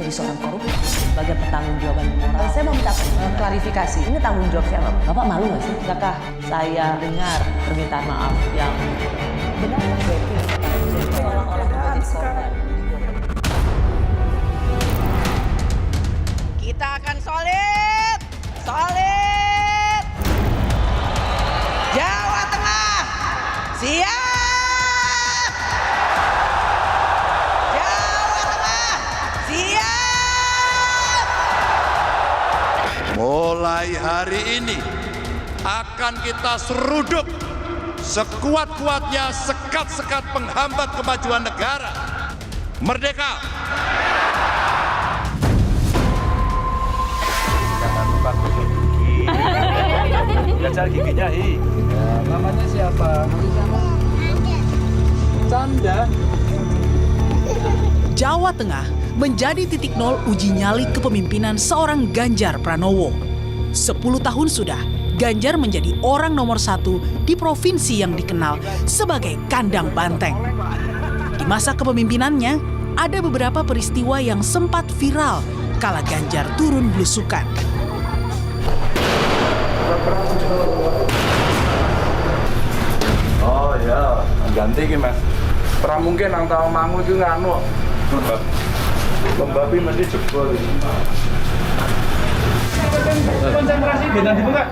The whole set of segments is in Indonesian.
jadi seorang koruptor sebagai pertanggungjawaban moral. Saya mau minta klarifikasi. Ini tanggung jawab siapa? Bapak malu nggak sih? Apakah saya dengar permintaan maaf yang benar? Kita akan solid, solid. Jawa Tengah, siap. Jawa Tengah, siap. Mulai hari ini akan kita seruduk sekuat-kuatnya sekat-sekat penghambat kemajuan negara. Merdeka! Jangan lupa gosok gigi. Belajar giginya, Hi. Namanya siapa? Canda. Jawa Tengah menjadi titik nol uji nyali kepemimpinan seorang Ganjar Pranowo. 10 tahun sudah, Ganjar menjadi orang nomor 1 di provinsi yang dikenal sebagai kandang banteng. Di masa kepemimpinannya, ada beberapa peristiwa yang sempat viral kala Ganjar turun belusukan. Oh ya, ganti ki Mas. Ora mungkin nang tau mangu iki nganu. Pembabi mesti jebol iki. Konsentrasi beda dibuka.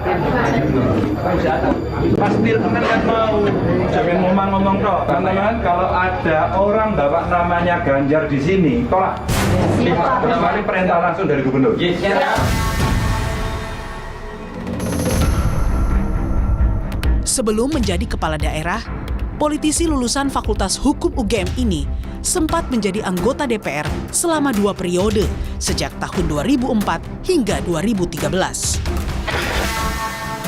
Pasti teman kan mau. Jangan ngomong-ngomong toh. Teman-teman, kalau ada orang bawa namanya Ganjar di sini, tolak. Ini perintah langsung dari gubernur. Sebelum menjadi kepala daerah, politisi lulusan Fakultas Hukum UGM ini sempat menjadi anggota DPR selama 2 periode, sejak tahun 2004 hingga 2013.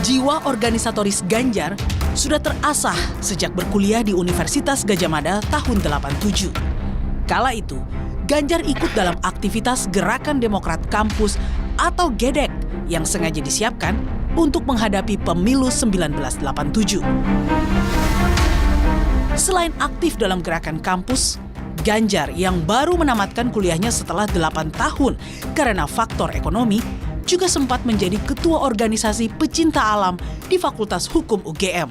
Jiwa organisatoris Ganjar sudah terasah sejak berkuliah di Universitas Gadjah Mada tahun 87. Kala itu, Ganjar ikut dalam aktivitas Gerakan Demokrat Kampus atau GEDEK yang sengaja disiapkan untuk menghadapi pemilu 1987. Selain aktif dalam gerakan kampus, Ganjar yang baru menamatkan kuliahnya setelah 8 tahun karena faktor ekonomi, juga sempat menjadi ketua organisasi pecinta alam di Fakultas Hukum UGM.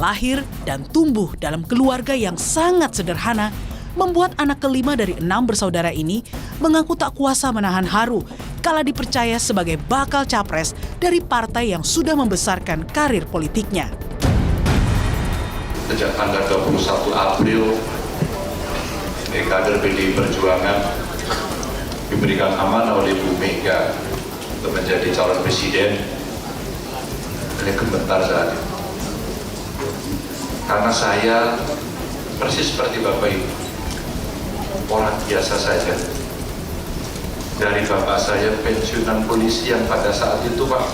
Lahir dan tumbuh dalam keluarga yang sangat sederhana, membuat anak kelima dari 6 bersaudara ini mengaku tak kuasa menahan haru kala dipercaya sebagai bakal capres dari partai yang sudah membesarkan karir politiknya. Sejak tanggal 21 April, kader PDI Perjuangan diberikan amanah oleh Bu Mega untuk menjadi calon presiden. Ini gemetar saat itu. Karena saya persis seperti Bapak Ibu, orang biasa saja. Dari bapak saya pensiunan polisi yang pada saat itu Pak,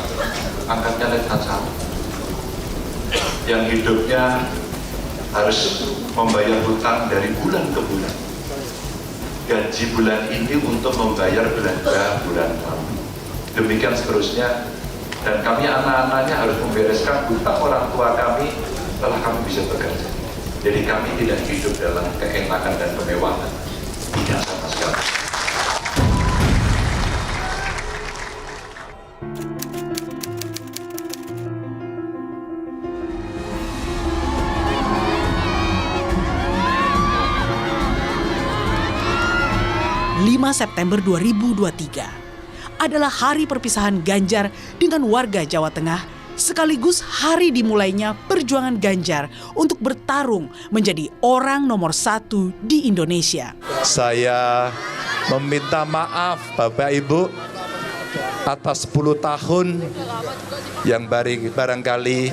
angkatnya letnan 1. Yang hidupnya harus membayar hutang dari bulan ke bulan. Gaji bulan ini untuk membayar belanja bulan lalu. Demikian seterusnya. Dan kami anak-anaknya harus membereskan hutang orang tua kami setelah kami bisa bekerja. Jadi kami tidak hidup dalam keenakan dan kemewahan. Tidak sama sekali. September 2023 adalah hari perpisahan Ganjar dengan warga Jawa Tengah, sekaligus hari dimulainya perjuangan Ganjar untuk bertarung menjadi orang nomor 1 di Indonesia. Saya meminta maaf Bapak Ibu atas 10 tahun yang barangkali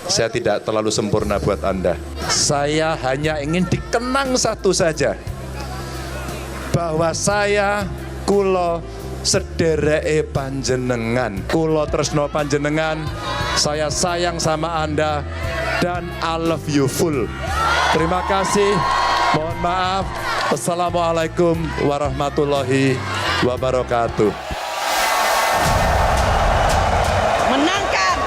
saya tidak terlalu sempurna buat Anda. Saya hanya ingin dikenang satu saja, bahwa saya kulo sedereke panjenengan, kulo tresno panjenengan, saya sayang sama Anda dan I love you full. Terima kasih, mohon maaf. Assalamualaikum warahmatullahi wabarakatuh. Menangkan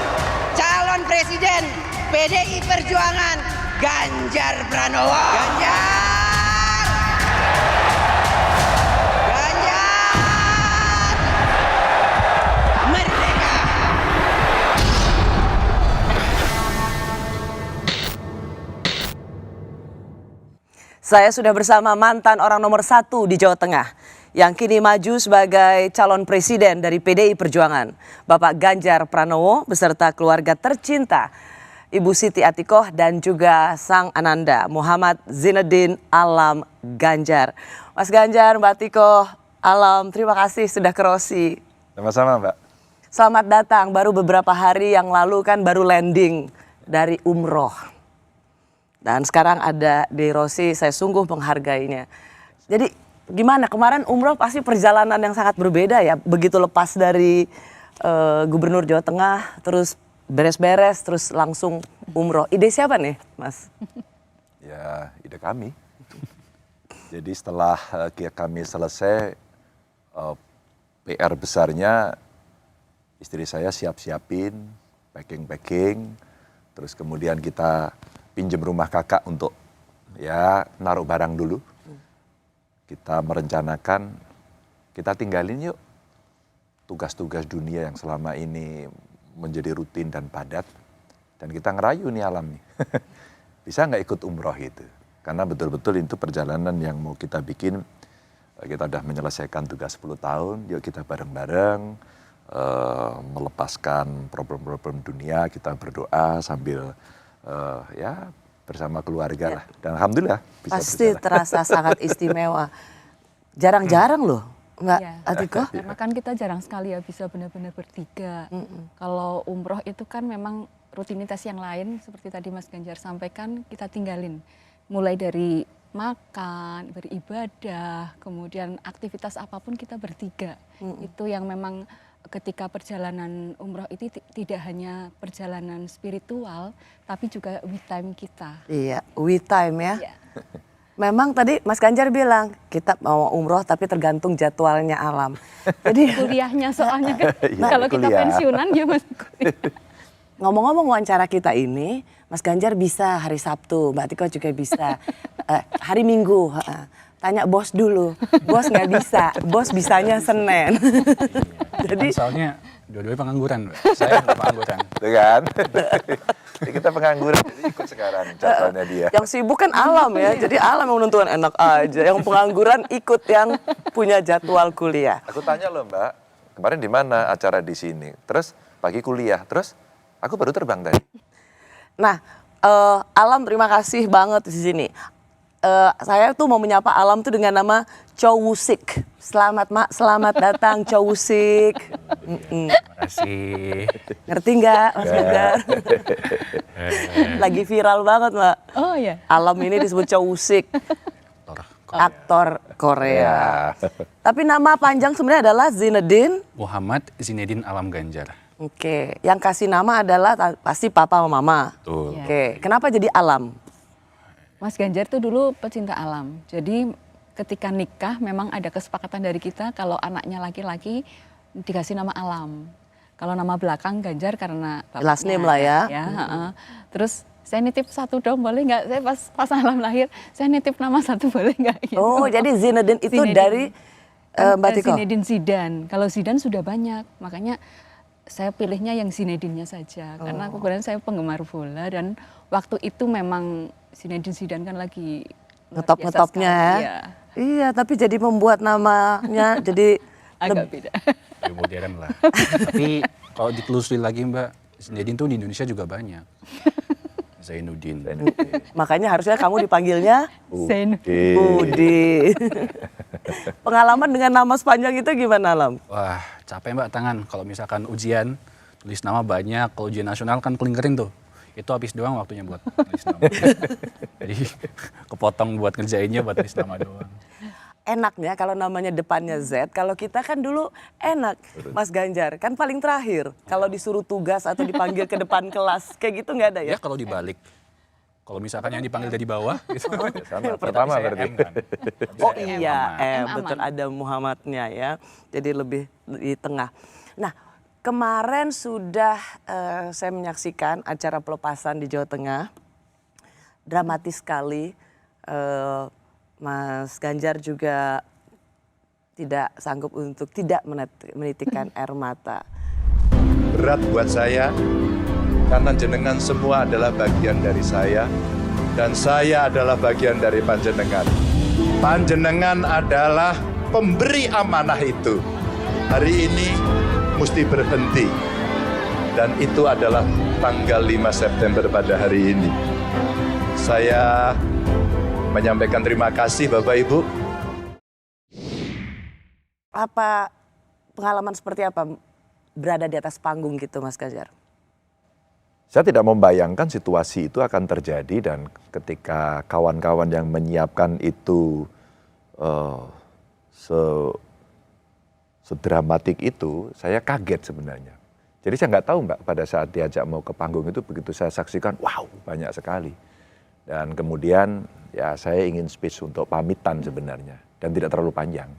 calon presiden PDI Perjuangan Ganjar Pranowo. Ganjar! Saya sudah bersama mantan orang nomor 1 di Jawa Tengah yang kini maju sebagai calon presiden dari PDI Perjuangan, Bapak Ganjar Pranowo beserta keluarga tercinta, Ibu Siti Atikoh dan juga sang ananda Muhammad Zainuddin Alam Ganjar. Mas Ganjar, Mbak Atikoh, Alam, terima kasih sudah ke Rosi. Sama-sama, Mbak. Selamat datang, baru beberapa hari yang lalu kan baru landing dari umroh. Dan sekarang ada di Rosi, saya sungguh menghargainya. Jadi gimana, kemarin umroh pasti perjalanan yang sangat berbeda ya. Begitu lepas dari Gubernur Jawa Tengah, terus beres-beres, terus langsung umroh. Ide siapa nih, Mas? Ya, ide kami. Jadi setelah kami selesai, PR besarnya istri saya siap-siapin, packing-packing, terus kemudian kita pinjam rumah kakak untuk ya naruh barang dulu. Kita merencanakan, kita tinggalin yuk tugas-tugas dunia yang selama ini menjadi rutin dan padat. Dan kita ngerayu nih Alam nih, bisa nggak ikut umroh gitu. Karena betul-betul itu perjalanan yang mau kita bikin, kita udah menyelesaikan tugas 10 tahun, yuk kita bareng-bareng melepaskan problem-problem dunia, kita berdoa sambil ya bersama keluarga lah. Dan alhamdulillah bisa pasti berjalan. terasa sangat istimewa. Jarang-jarang loh, Mbak Atikoh. Karena kan kita jarang sekali ya bisa benar-benar bertiga. Kalau umroh itu kan memang rutinitas yang lain seperti tadi Mas Ganjar sampaikan, kita tinggalin. Mulai dari makan, beribadah, kemudian aktivitas apapun kita bertiga. Itu yang memang ketika perjalanan umroh itu tidak hanya perjalanan spiritual, tapi juga we time kita. Iya, we time ya. Iya. Memang tadi Mas Ganjar bilang kita mau umroh tapi tergantung jadwalnya Alam. Jadi Kuliahnya soalnya kan, Iya, kalau kita kuliah. pensiunan dia masih kuliah. ngomong-ngomong wawancara kita ini, Mas Ganjar bisa hari Sabtu, Mbak Atikoh juga bisa hari Minggu. Tanya bos dulu, bos nggak bisa, bos bisanya Senin. Jadi soalnya dua-duanya pengangguran, saya nggak pengangguran. Tuh kan? Jadi kita pengangguran, jadi ikut sekarang jadwalnya dia. yang sibuk kan Alam ya, jadi Alam yang menentukan enak aja. Yang pengangguran ikut yang punya jadwal kuliah. Aku tanya loh Mbak, kemarin di mana acara di sini? Terus pagi kuliah, terus aku baru terbang tadi. Nah, Alam terima kasih banget di sini. Saya tuh mau menyapa Alam tuh dengan nama Chowusik. Selamat datang Chowusik. Terima kasih. Ngerti nggak Mas Ganjar? Lagi viral banget Mbak. Oh ya. Alam ini disebut Chowusik. Aktor Korea. Tapi nama panjang sebenarnya adalah Zainuddin Muhammad Zainuddin Alam Ganjar. Oke, yang kasih nama adalah pasti papa sama mama. Betul. Oke, kenapa jadi Alam? Mas Ganjar tuh dulu pecinta alam. Jadi ketika nikah memang ada kesepakatan dari kita kalau anaknya laki-laki dikasih nama Alam. Kalau nama belakang Ganjar karena bapaknya. Last name lah ya. Terus saya nitip satu dong, boleh nggak? Saya pas Alam lahir, saya nitip nama satu boleh nggak? Gitu. Oh, jadi Zainuddin itu Zainuddin. dari Mbak Atikoh? Zainuddin Zidane. Kalau Zidane sudah banyak, makanya saya pilihnya yang Zainuddinnya saja. Karena kebetulan saya penggemar bola dan waktu itu memang Zainuddin Zidane kan lagi Ngetop-ngetopnya ya. Iya. Iya, tapi jadi membuat namanya jadi Agak beda. Lebih modern lah. Tapi kalau ditelusuri lagi Mbak, Zainuddin tuh di Indonesia juga banyak. Zainuddin. makanya harusnya kamu dipanggilnya Zainuddin. Budi. Pengalaman dengan nama sepanjang itu gimana, Alam? Wah, capek Mbak tangan. Kalau misalkan ujian, tulis nama banyak. Kalau ujian nasional kan kelingkerin tuh. Itu habis doang waktunya buat tulis nama. Jadi kepotong buat ngerjainnya buat tulis nama doang. Enaknya kalau namanya depannya Z, kalau kita kan dulu enak, Mas Ganjar, kan paling terakhir. Kalau disuruh tugas atau dipanggil ke depan kelas, kayak gitu nggak ada ya? Ya kalau dibalik. Kalau misalkan yang dipanggil dari bawah, gitu. Sama, pertama Saya berarti. M kan. Oh Saya iya, aman. betul ada Muhammadnya ya, jadi lebih di tengah. Nah, kemarin sudah saya menyaksikan acara pelepasan di Jawa Tengah, dramatis sekali. Mas Ganjar juga tidak sanggup untuk tidak menitikkan air mata. Berat buat saya, karena jenengan semua adalah bagian dari saya, Dan saya adalah bagian dari panjenengan. Panjenengan adalah pemberi amanah itu. Hari ini mesti berhenti. Dan itu adalah tanggal 5 September pada hari ini. Saya menyampaikan terima kasih Bapak Ibu. Apa pengalaman seperti apa berada di atas panggung gitu Mas Ganjar? Saya tidak membayangkan situasi itu akan terjadi dan ketika kawan-kawan yang menyiapkan itu sedramatik itu, saya kaget sebenarnya. Jadi saya nggak tahu Mbak, pada saat diajak mau ke panggung itu begitu saya saksikan, wow banyak sekali. Dan kemudian ya saya ingin space untuk pamitan sebenarnya dan tidak terlalu panjang.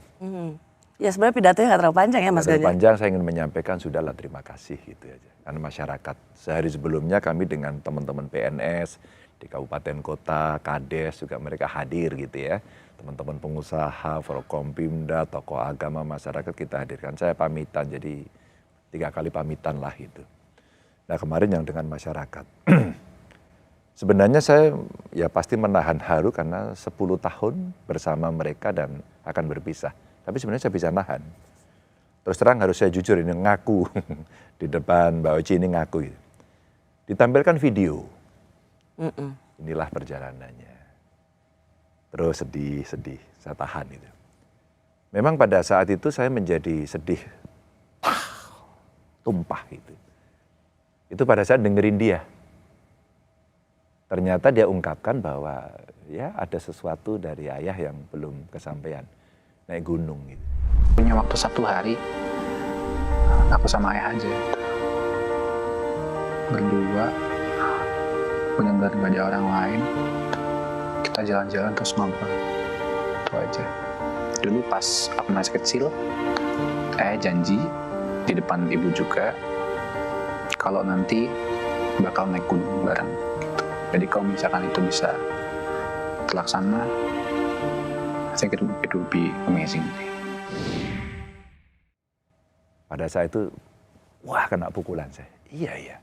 Ya sebenarnya pidatonya nggak terlalu panjang ya Mas Terlalu Ganjar. panjang, saya ingin menyampaikan sudahlah terima kasih gitu aja. Karena masyarakat sehari sebelumnya kami dengan teman-teman PNS di kabupaten kota, Kades juga mereka hadir gitu ya. Teman-teman pengusaha, Forkompimda, tokoh agama, masyarakat kita hadirkan. Saya pamitan, jadi 3 kali pamitan lah gitu. Nah kemarin yang dengan masyarakat. Sebenarnya saya ya pasti menahan haru karena 10 tahun bersama mereka dan akan berpisah. Tapi sebenarnya saya bisa nahan. Terus terang harus saya jujur ini ngaku di depan Mbak Oci ini ngaku. Gitu. Ditampilkan video. Inilah perjalanannya. Terus sedih, saya tahan itu. Memang pada saat itu saya menjadi sedih. Tumpah gitu. Itu pada saat dengerin dia. Ternyata dia ungkapkan bahwa ya ada sesuatu dari ayah yang belum kesampaian. Naik gunung gitu. Punya waktu 1 hari, aku sama ayah aja. Berdua, benar-benar gak ada orang lain. Kita jalan-jalan terus ngobrol. Itu aja. Dulu pas aku masih kecil, ayah janji di depan ibu juga, kalau nanti bakal naik gunung bareng. Gitu. Jadi kalau misalkan itu bisa terlaksana, I think it will be amazing. Pada saat itu, wah kena pukulan saya. Iya.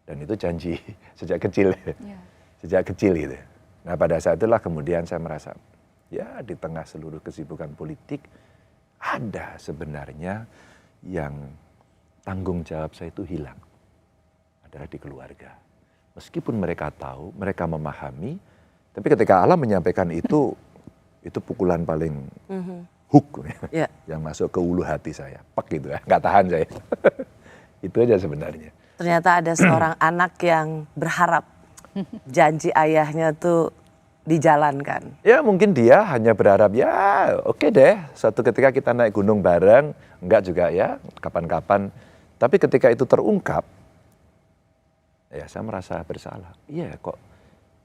Dan itu janji sejak kecil. Yeah. Sejak kecil gitu. Nah pada saat itulah kemudian saya merasa, ya di tengah seluruh kesibukan politik, ada sebenarnya yang tanggung jawab saya itu hilang. Adalah di keluarga. Meskipun mereka tahu, mereka memahami, tapi ketika Allah menyampaikan itu pukulan paling hook yang masuk ke ulu hati saya. Pek gitu ya, nggak tahan saya. Itu aja sebenarnya. Ternyata ada seorang anak yang berharap janji ayahnya tuh dijalankan. Ya mungkin dia hanya berharap ya oke deh, suatu ketika kita naik gunung bareng, enggak juga ya kapan-kapan. Tapi ketika itu terungkap, ya saya merasa bersalah. Iya kok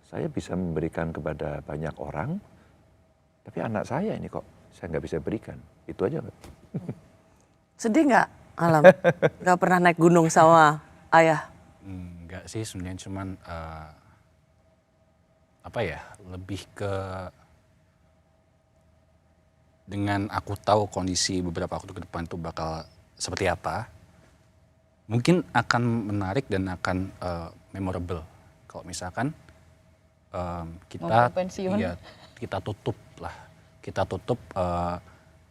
saya bisa memberikan kepada banyak orang, tapi anak saya ini kok saya nggak bisa berikan. Itu aja. Sedih nggak Alam? Nggak pernah naik gunung sama ayah? Enggak sih sebenarnya, cuman lebih ke dengan aku tahu kondisi beberapa waktu ke depan itu bakal seperti apa, mungkin akan menarik dan akan memorable kalau misalkan kita tutup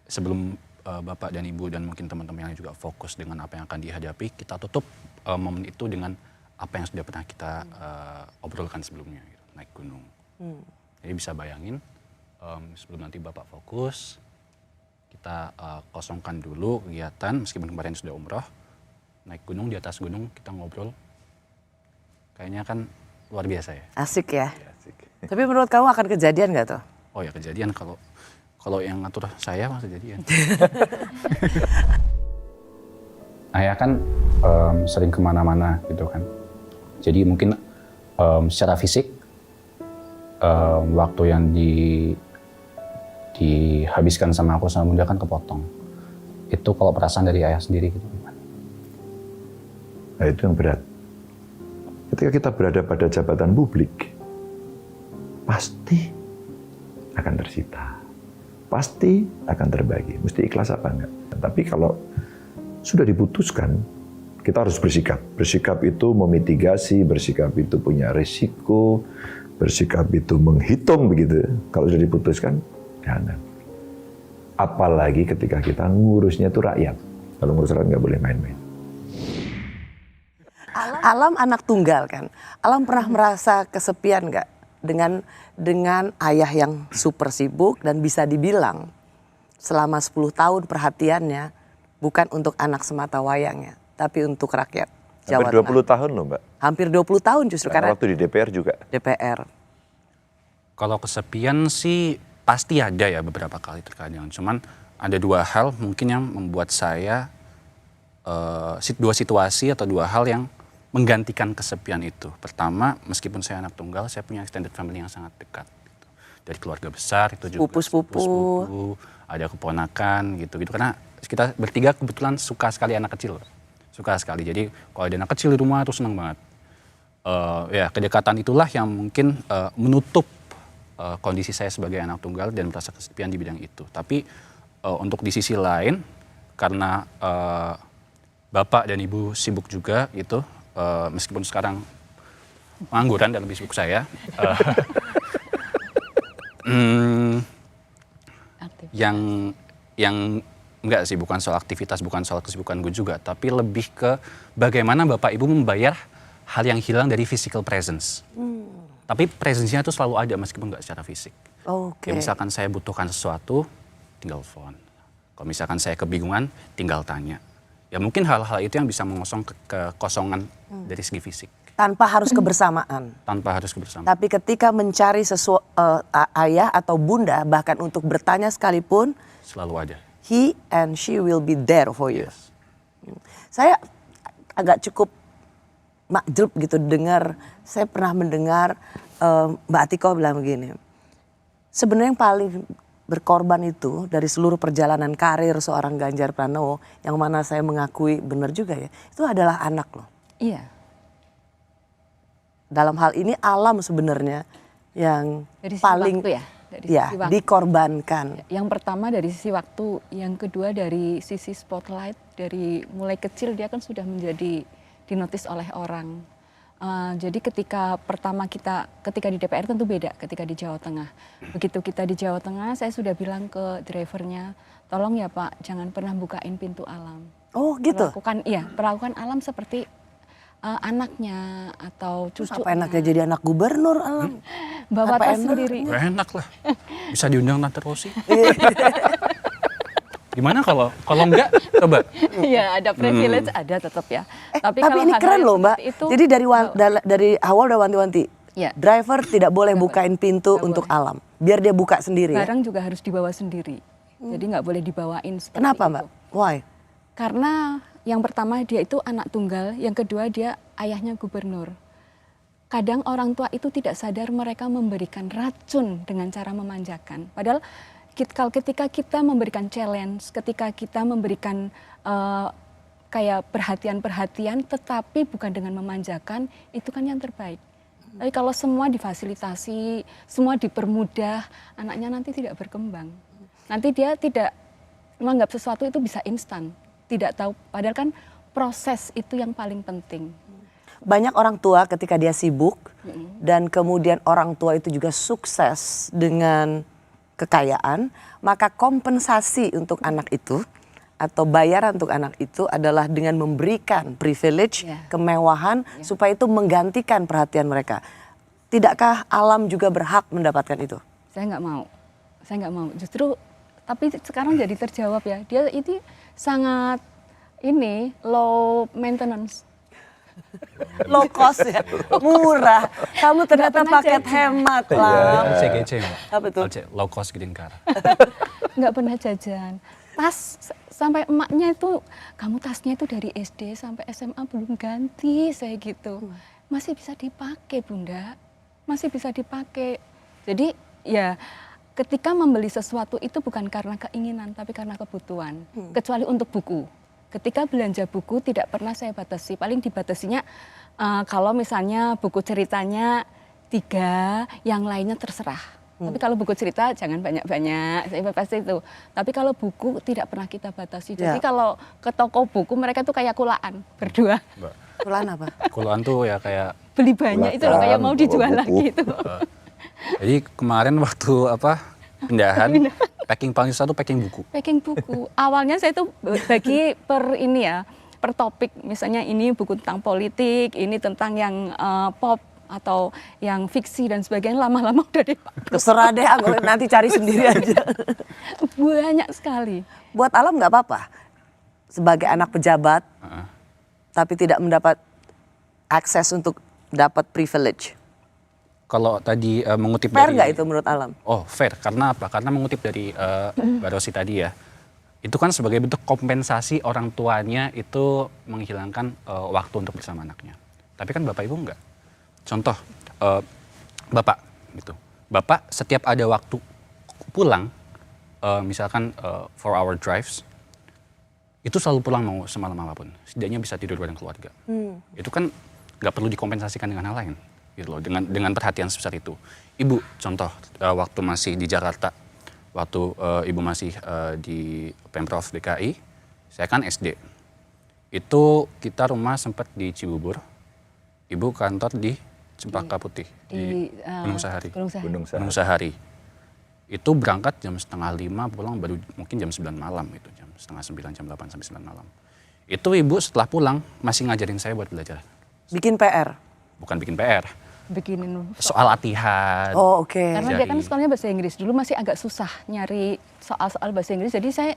sebelum Bapak dan Ibu dan mungkin teman-teman yang juga fokus dengan apa yang akan dihadapi, kita tutup momen itu dengan apa yang sudah pernah kita obrolkan sebelumnya, gitu, naik gunung. Jadi bisa bayangin sebelum nanti Bapak fokus, kita kosongkan dulu kegiatan, meskipun kemarin sudah umroh, naik gunung, di atas gunung kita ngobrol, kayaknya kan luar biasa ya. Asik ya. Ya asik. Tapi menurut kamu akan kejadian nggak tuh? Oh ya kejadian, kalau yang ngatur saya mah kejadian. Ayah kan sering kemana-mana gitu kan. Jadi mungkin secara fisik waktu yang dihabiskan sama aku sama Bunda kan kepotong. Itu kalau perasaan dari ayah sendiri gitu gimana? Nah itu yang berat. Ketika kita berada pada jabatan publik, pasti akan tersita. Pasti akan terbagi. Mesti ikhlas apa enggak. Tapi kalau sudah diputuskan, kita harus bersikap. Bersikap itu memitigasi, bersikap itu punya resiko. bersikap itu menghitung begitu, kalau sudah diputuskan, jangan. Apalagi ketika kita ngurusnya itu rakyat. Kalau ngurus rakyat nggak boleh main-main. Alam anak tunggal kan. Alam pernah merasa kesepian nggak dengan ayah yang super sibuk dan bisa dibilang selama 10 tahun perhatiannya bukan untuk anak semata wayangnya, tapi untuk rakyat Jawa Hampir 20 Tengah. tahun loh Mbak. Hampir 20 tahun justru karena Waktu di DPR juga. DPR. Kalau kesepian sih pasti ada ya beberapa kali terkadang. Cuman ada dua hal mungkin yang membuat saya dua situasi atau dua hal yang menggantikan kesepian itu. Pertama, meskipun saya anak tunggal, saya punya extended family yang sangat dekat. Gitu. Dari keluarga besar itu juga sepupu, ada keponakan gitu. Karena kita bertiga kebetulan suka sekali anak kecil, suka sekali. Jadi kalau ada anak kecil di rumah tuh senang banget. Ya kedekatan itulah yang mungkin menutup kondisi saya sebagai anak tunggal dan merasa kesepian di bidang itu. Tapi untuk di sisi lain, karena bapak dan ibu sibuk juga gitu, meskipun sekarang pengangguran dan lebih sibuk saya, yang enggak sih, bukan soal aktivitas, bukan soal kesibukan gue juga, tapi lebih ke bagaimana bapak ibu membayar hal yang hilang dari physical presence. Tapi presence-nya itu selalu ada meskipun nggak secara fisik. Oke. Ya, misalkan saya butuhkan sesuatu, tinggal phone. Kalau misalkan saya kebingungan, tinggal tanya. Ya mungkin hal-hal itu yang bisa mengosong kekosongan dari segi fisik. Tanpa harus kebersamaan. Tanpa harus kebersamaan. Tapi ketika mencari ayah atau bunda, bahkan untuk bertanya sekalipun, selalu ada. He and she will be there for you. Yes. Saya agak cukup makjub gitu dengar, saya pernah mendengar Mbak Atiko bilang begini, sebenarnya yang paling berkorban itu dari seluruh perjalanan karir seorang Ganjar Pranowo, yang mana saya mengakui benar juga ya, itu adalah anak loh. Iya. Dalam hal ini alam sebenarnya yang Dari sisi paling waktu ya? Dari ya, sisi waktu. dikorbankan. Yang pertama dari sisi waktu, yang kedua dari sisi spotlight, dari mulai kecil dia kan sudah menjadi dinotis oleh orang. Jadi ketika di DPR tentu beda ketika di Jawa Tengah. Begitu kita di Jawa Tengah, saya sudah bilang ke drivernya, tolong ya Pak, jangan pernah bukain pintu alam. Oh gitu? Perlakukan alam seperti anaknya atau cucunya. Apa enaknya jadi anak gubernur alam? Bawa Apa tas enak? sendiri. Enak lah, bisa diundang Tante Rosi. Gimana kalau enggak, coba. Iya, ada privilege, ada tetap ya. Tapi kalau ini hal-hal keren yang loh Mbak. seperti itu, Jadi dari awal udah wanti-wanti. Ya. Driver tidak boleh bukain pintu untuk alam. Biar dia buka sendiri ya. barang juga harus dibawa sendiri. Jadi nggak boleh dibawain seperti Kenapa itu. Mbak? Why? Karena yang pertama dia itu anak tunggal, yang kedua dia ayahnya gubernur. Kadang orang tua itu tidak sadar mereka memberikan racun dengan cara memanjakan. Padahal ketika kita memberikan challenge, ketika kita memberikan kayak perhatian-perhatian, tetapi bukan dengan memanjakan, itu kan yang terbaik. Tapi kalau semua difasilitasi, semua dipermudah, anaknya nanti tidak berkembang. Nanti dia tidak menganggap sesuatu itu bisa instan, tidak tahu. Padahal kan proses itu yang paling penting. Banyak orang tua ketika dia sibuk dan kemudian orang tua itu juga sukses dengan kekayaan, maka kompensasi untuk anak itu atau bayaran untuk anak itu adalah dengan memberikan privilege, kemewahan supaya itu menggantikan perhatian mereka. Tidakkah alam juga berhak mendapatkan itu? Saya nggak mau. Justru tapi sekarang jadi terjawab ya. Dia itu sangat low maintenance. Low cost ya, murah. Kamu ternyata paket hemat lah. LCGC, Apa itu? low cost greeting car. Nggak pernah jajan. Tas sampai emaknya itu, kamu tasnya itu dari SD sampai SMA belum ganti, saya gitu. Masih bisa dipakai Bunda, masih bisa dipakai. Jadi ya ketika membeli sesuatu itu bukan karena keinginan, tapi karena kebutuhan. Kecuali untuk buku. Ketika belanja buku tidak pernah saya batasi, paling dibatasinya kalau misalnya buku ceritanya 3, yang lainnya terserah. Tapi kalau buku cerita jangan banyak-banyak, saya batasi itu. Tapi kalau buku tidak pernah kita batasi. Jadi kalau ke toko buku mereka tuh kayak kulaan berdua. Kulaan apa? Kulaan tuh ya kayak Beli banyak itu loh, kayak mau dijual bawa lagi buku. itu. jadi kemarin waktu pindahan packing paling susah tuh packing buku. Packing buku. Awalnya saya tuh bagi per ini ya, per topik. Misalnya ini buku tentang politik, ini tentang yang pop atau yang fiksi dan sebagainya. Lama-lama udah deh Pak. Terserah deh, aku nanti cari sendiri aja. Banyak sekali. Buat Alam nggak apa-apa sebagai anak pejabat, tapi tidak mendapat akses untuk dapat privilege. Kalau tadi mengutip Fair dari nggak itu menurut Alam? Oh fair, karena apa? Karena mengutip dari Mbak Rosi tadi ya, itu kan sebagai bentuk kompensasi orang tuanya itu menghilangkan waktu untuk bersama anaknya. Tapi kan Bapak Ibu enggak. Contoh, Bapak gitu. Bapak setiap ada waktu pulang, misalkan 4-hour drives, itu selalu pulang mau semalam apapun. Setidaknya bisa tidur bareng keluarga. Itu kan nggak perlu dikompensasikan dengan hal lain. Gitu loh, dengan perhatian sebesar itu. Ibu, contoh waktu masih di Jakarta, waktu Ibu masih di Pemprov DKI, saya kan SD. Itu kita rumah sempat di Cibubur, Ibu kantor di Cempaka Putih, di Gunung Sahari. Gunung Sahari. Itu berangkat jam 4:30, pulang baru mungkin jam 9 malam, itu jam 8:30, jam 8 sampai 9 malam. Itu Ibu setelah pulang masih ngajarin saya buat belajar. Bikin PR? Bukan bikin PR. Bikinin Soal latihan. Oh oke. Karena dia kan sekolahnya bahasa Inggris. Dulu masih agak susah nyari soal-soal bahasa Inggris. Jadi saya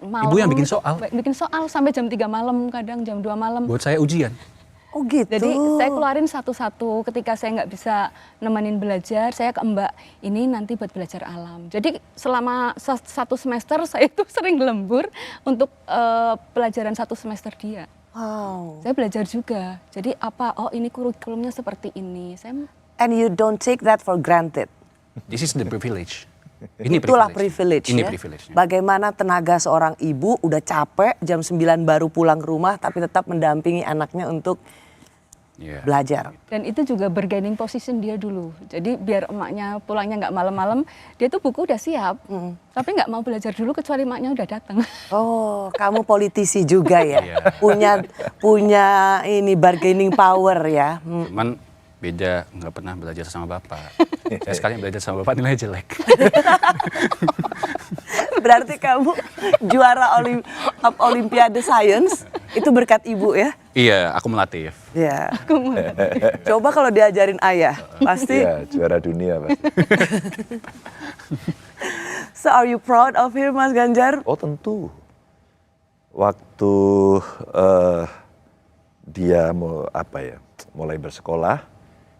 mau. Ibu yang bikin soal? Bikin soal sampai jam 3 malam, kadang jam 2 malam. Buat saya ujian. Oh gitu. Jadi saya keluarin satu-satu. Ketika saya nggak bisa nemenin belajar, saya ke Mbak, ini nanti buat belajar alam. Jadi selama 1 semester saya itu sering lembur untuk pelajaran 1 semester dia. Wow. Saya belajar juga. Jadi apa? Oh ini kurikulumnya seperti ini. And you don't take that for granted. This is the privilege. Ini Itulah privilege Ini ya. privilege-nya. Bagaimana tenaga seorang ibu udah capek jam 9 baru pulang ke rumah tapi tetap mendampingi anaknya untuk belajar. Dan itu juga bargaining position dia dulu. Jadi biar emaknya pulangnya nggak malam-malam, dia tuh buku udah siap. Tapi nggak mau belajar dulu kecuali emaknya udah datang. Oh, kamu politisi juga ya. punya ini bargaining power ya. Cuman beda, nggak pernah belajar sama Bapak. Saya sekali belajar sama Bapak nilai jelek. Berarti kamu juara Olimpiade Science itu berkat ibu ya? Iya, akumulatif. Ya. Coba kalau diajarin ayah, pasti. Iya, juara dunia pasti. So are you proud of him, Mas Ganjar? Oh tentu. Waktu dia mulai bersekolah,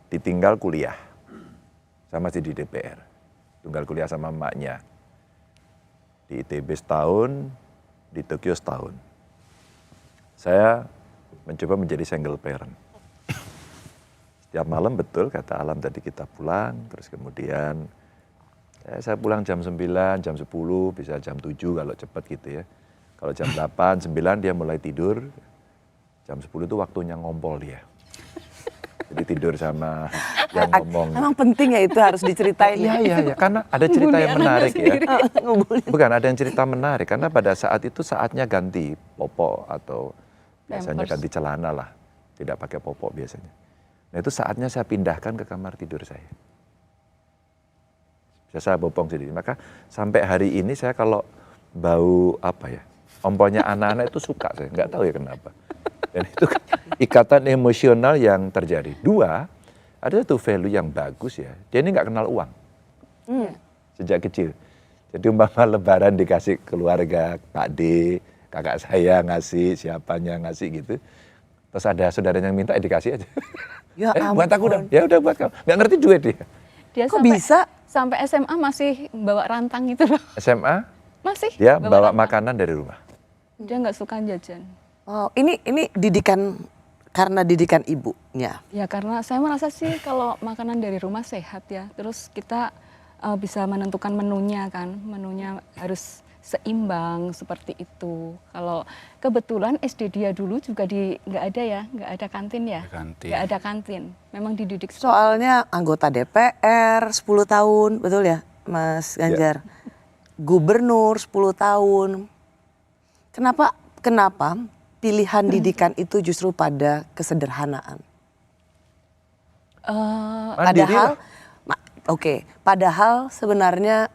ditinggal kuliah. Saya masih di DPR. Tunggal kuliah sama emaknya. Di ITB setahun, di Tokyo setahun. Saya mencoba menjadi single parent. Setiap malam betul kata Alam tadi kita pulang, terus kemudian saya pulang jam 9, jam 10, bisa jam 7 kalau cepat gitu ya. Kalau jam 8, 9 dia mulai tidur, jam 10 itu waktunya ngompol dia. Jadi tidur sama yang ngomong. Emang penting ya itu harus diceritain. Iya, karena ada cerita yang menarik ya. Bukan, ada yang cerita menarik, karena pada saat itu saatnya ganti popok atau biasanya ganti celana lah. Tidak pakai popok biasanya. Nah itu saatnya saya pindahkan ke kamar tidur saya. Saya bopong sendiri. Maka sampai hari ini saya kalau bau ompolnya anak-anak itu suka saya. Nggak tahu ya kenapa. Dan itu ikatan emosional yang terjadi. 2, ada satu value yang bagus ya. Dia ini nggak kenal uang. Sejak kecil. Jadi umpama lebaran dikasih keluarga, Pak D, kakak saya ngasih, siapanya ngasih gitu. Terus ada saudara yang minta dikasih aja. Ya buat aku dong. Ya udah buat kamu. Nggak ngerti duit dia. Dia kok bisa? Sampai SMA masih bawa rantang itu loh. SMA? Masih. Dia bawa makanan dari rumah. Dia nggak suka jajan. Oh, ini didikan karena didikan ibunya. Ya karena saya merasa sih kalau makanan dari rumah sehat ya. Terus kita bisa menentukan menunya kan. Menunya harus seimbang seperti itu. Kalau kebetulan SD dia dulu juga nggak ada kantin ya. Nggak ada kantin. Memang dididik. Soalnya anggota DPR 10 tahun, betul ya Mas Ganjar? Ya. Gubernur 10 tahun. Kenapa pilihan didikan itu justru pada kesederhanaan? Padahal, padahal sebenarnya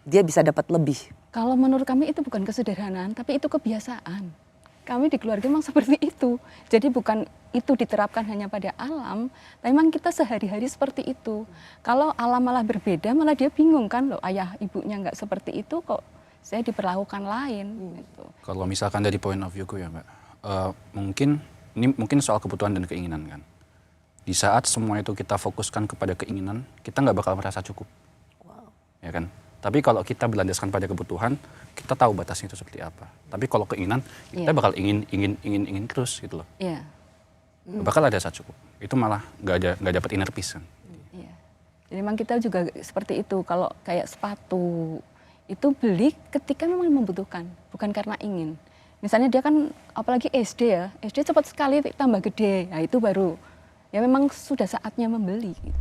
dia bisa dapat lebih. Kalau menurut kami itu bukan kesederhanaan, tapi itu kebiasaan. Kami di keluarga memang seperti itu. Jadi bukan itu diterapkan hanya pada Alam, tapi memang kita sehari-hari seperti itu. Kalau Alam malah berbeda, malah dia bingung kan, loh ayah ibunya nggak seperti itu kok saya diperlakukan lain. Gitu. Kalau misalkan dari point of view-ku ya Mbak, mungkin soal kebutuhan dan keinginan kan. Di saat semua itu kita fokuskan kepada keinginan, kita nggak bakal merasa cukup. Wow. Ya kan? Tapi kalau kita berlandaskan pada kebutuhan, kita tahu batasnya itu seperti apa. Tapi kalau keinginan, kita bakal ingin terus gitu loh. Iya. Bakal ada saat cukup. Itu malah nggak dapat inner peace kan. Iya. Jadi memang kita juga seperti itu. Kalau kayak sepatu itu beli ketika memang membutuhkan, bukan karena ingin. Misalnya dia kan apalagi SD ya, SD cepat sekali tambah gede. Nah itu baru ya memang sudah saatnya membeli. Gitu.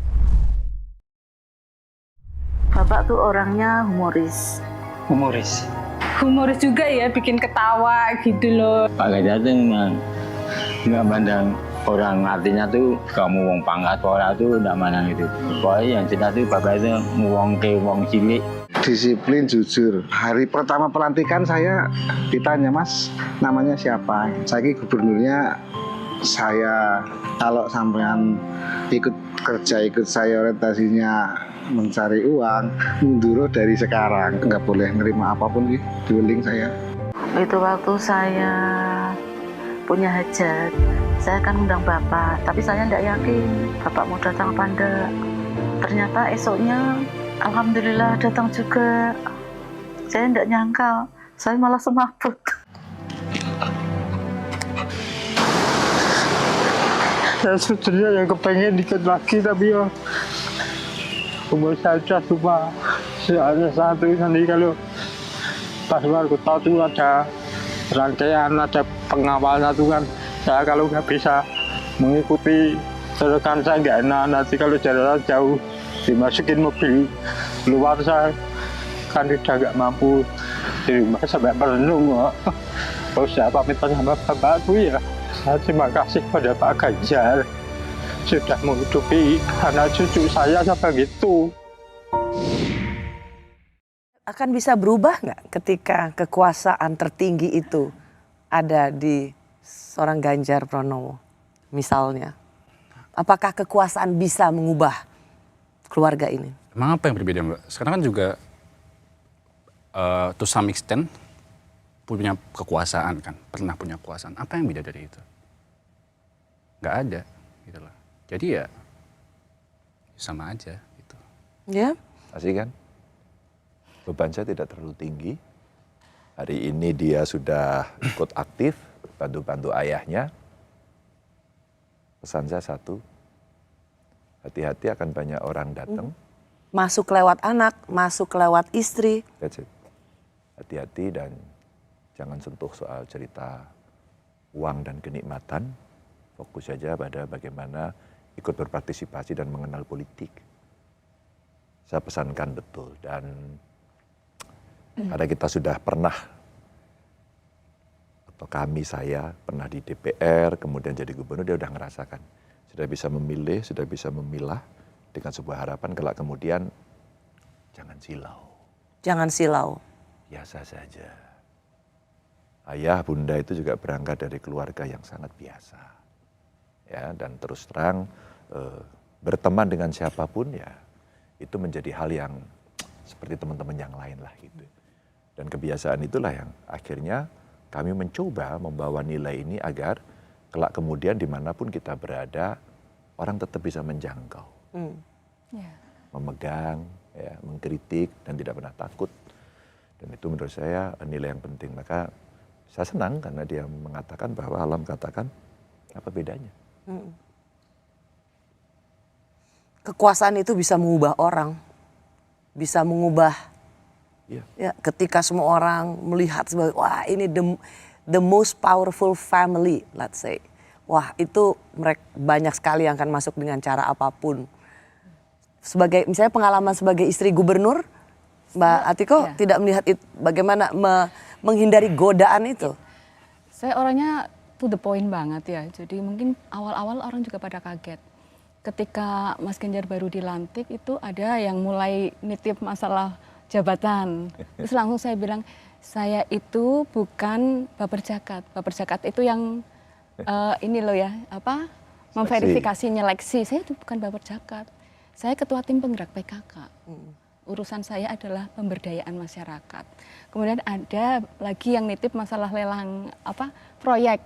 Bapak tuh orangnya humoris. Humoris. Humoris juga ya, bikin ketawa gitu loh. Pak Ganjar tuh memang nggak pandang orang, artinya tuh kamu wong pangkat orang tuh nggak mandang itu. Pokoknya yang jelas tuh Bapak itu wong ke wong cilik. Disiplin, jujur. Hari pertama pelantikan saya ditanya, Mas, namanya siapa? Saya gubernurnya saya. Kalau sampean ikut kerja, ikut saya orientasinya mencari uang, mundur dari sekarang. Nggak boleh nerima apapun di link saya. Itu waktu saya punya hajat, saya akan undang Bapak, tapi saya tidak yakin Bapak mau datang apa enggak. Ternyata esoknya, alhamdulillah datang juga. Saya tidak nyangka, saya malah semaput. Saya sebetulnya yang kepengen ikut lagi, tapi ya umur saya cuma hanya satu. Nanti kalau pas luar kota itu ada rangkaian, ada pengawalnya tuh kan, saya kalau nggak bisa mengikuti rekan saya nggak enak. Nanti kalau jalan jauh dimasukin mobil luar, saya kan udah nggak mampu di rumah sampai merenung kok. Terus saya pamit sama bapakku ya, saya terima kasih pada Pak Ganjar sudah menghidupi anak cucu saya sampai gitu. Akan bisa berubah nggak ketika kekuasaan tertinggi itu ada di seorang Ganjar Pranowo misalnya? Apakah kekuasaan bisa mengubah keluarga ini? Emang apa yang berbeda Mbak? Sekarang kan juga to some extent punya kekuasaan kan, pernah punya kekuasaan. Apa yang beda dari itu? Nggak ada gitu loh. Jadi ya sama aja gitu. Ya? Asik kan? Beban saya tidak terlalu tinggi. Hari ini dia sudah ikut aktif, bantu-bantu ayahnya. Pesan saya satu, hati-hati akan banyak orang datang. Masuk lewat anak, masuk lewat istri. That's it. Hati-hati dan jangan sentuh soal cerita uang dan kenikmatan. Fokus saja pada bagaimana ikut berpartisipasi dan mengenal politik. Saya pesankan betul. Dan karena kita sudah pernah, atau saya pernah di DPR, kemudian jadi gubernur, dia udah ngerasakan. Sudah bisa memilih, sudah bisa memilah dengan sebuah harapan kelak kemudian jangan silau. Jangan silau. Biasa saja. Ayah, bunda itu juga berangkat dari keluarga yang sangat biasa. Ya, dan terus terang berteman dengan siapapun ya itu menjadi hal yang seperti teman-teman yang lain lah gitu. Dan kebiasaan itulah yang akhirnya kami mencoba membawa nilai ini agar kelak kemudian dimanapun kita berada orang tetap bisa menjangkau, memegang, ya, mengkritik dan tidak pernah takut. Dan itu menurut saya nilai yang penting. Maka saya senang karena dia mengatakan bahwa Alam katakan apa bedanya. Kekuasaan itu bisa mengubah orang, bisa mengubah. Ya, ketika semua orang melihat sebagai wah ini the most powerful family, let's say, wah itu mereka banyak sekali yang akan masuk dengan cara apapun. Sebagai misalnya pengalaman sebagai istri gubernur, Mbak Atiko tidak melihat itu, bagaimana menghindari godaan itu? Saya orangnya to the point banget ya. Jadi mungkin awal-awal orang juga pada kaget. Ketika Mas Ganjar baru dilantik itu ada yang mulai nitip masalah jabatan. Terus langsung saya bilang, saya itu bukan baper zakat. Baper zakat itu yang ini loh ya, apa? Memverifikasi, nyeleksi. Saya itu bukan baper zakat. Saya ketua tim penggerak PKK. Urusan saya adalah pemberdayaan masyarakat. Kemudian ada lagi yang nitip masalah lelang apa proyek.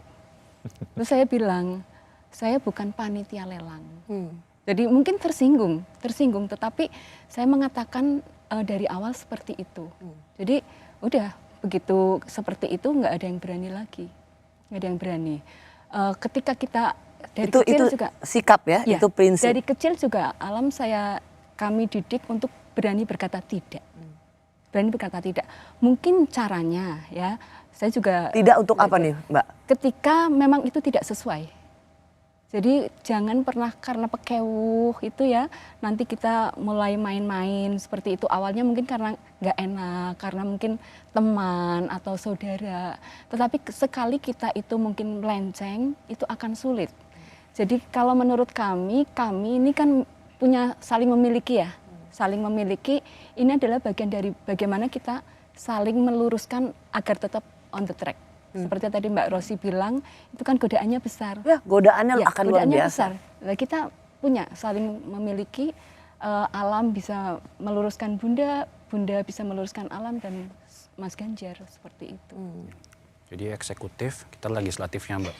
Terus saya bilang, saya bukan panitia lelang. Jadi mungkin tersinggung, tetapi saya mengatakan dari awal seperti itu. Jadi udah begitu seperti itu nggak ada yang berani lagi, nggak ada yang berani. Ketika kita dari itu kecil juga sikap ya, itu prinsip. Dari kecil juga kami didik untuk berani berkata tidak. Berani berkata tidak. Mungkin caranya ya, saya juga... Tidak untuk apa nih Mbak? Ketika memang itu tidak sesuai. Jadi jangan pernah karena pekewuh itu ya, nanti kita mulai main-main seperti itu. Awalnya mungkin karena nggak enak, karena mungkin teman atau saudara. Tetapi sekali kita itu mungkin melenceng, itu akan sulit. Jadi kalau menurut kami ini kan punya saling memiliki ya. Saling memiliki, ini adalah bagian dari bagaimana kita saling meluruskan agar tetap on the track. Seperti tadi Mbak Rosi bilang, itu kan godaannya besar. Ya, godaannya akan luar biasa. Besar. Nah, kita punya saling memiliki, alam bisa meluruskan Bunda, Bunda bisa meluruskan alam, dan Mas Ganjar seperti itu. Jadi eksekutif, kita legislatifnya Mbak.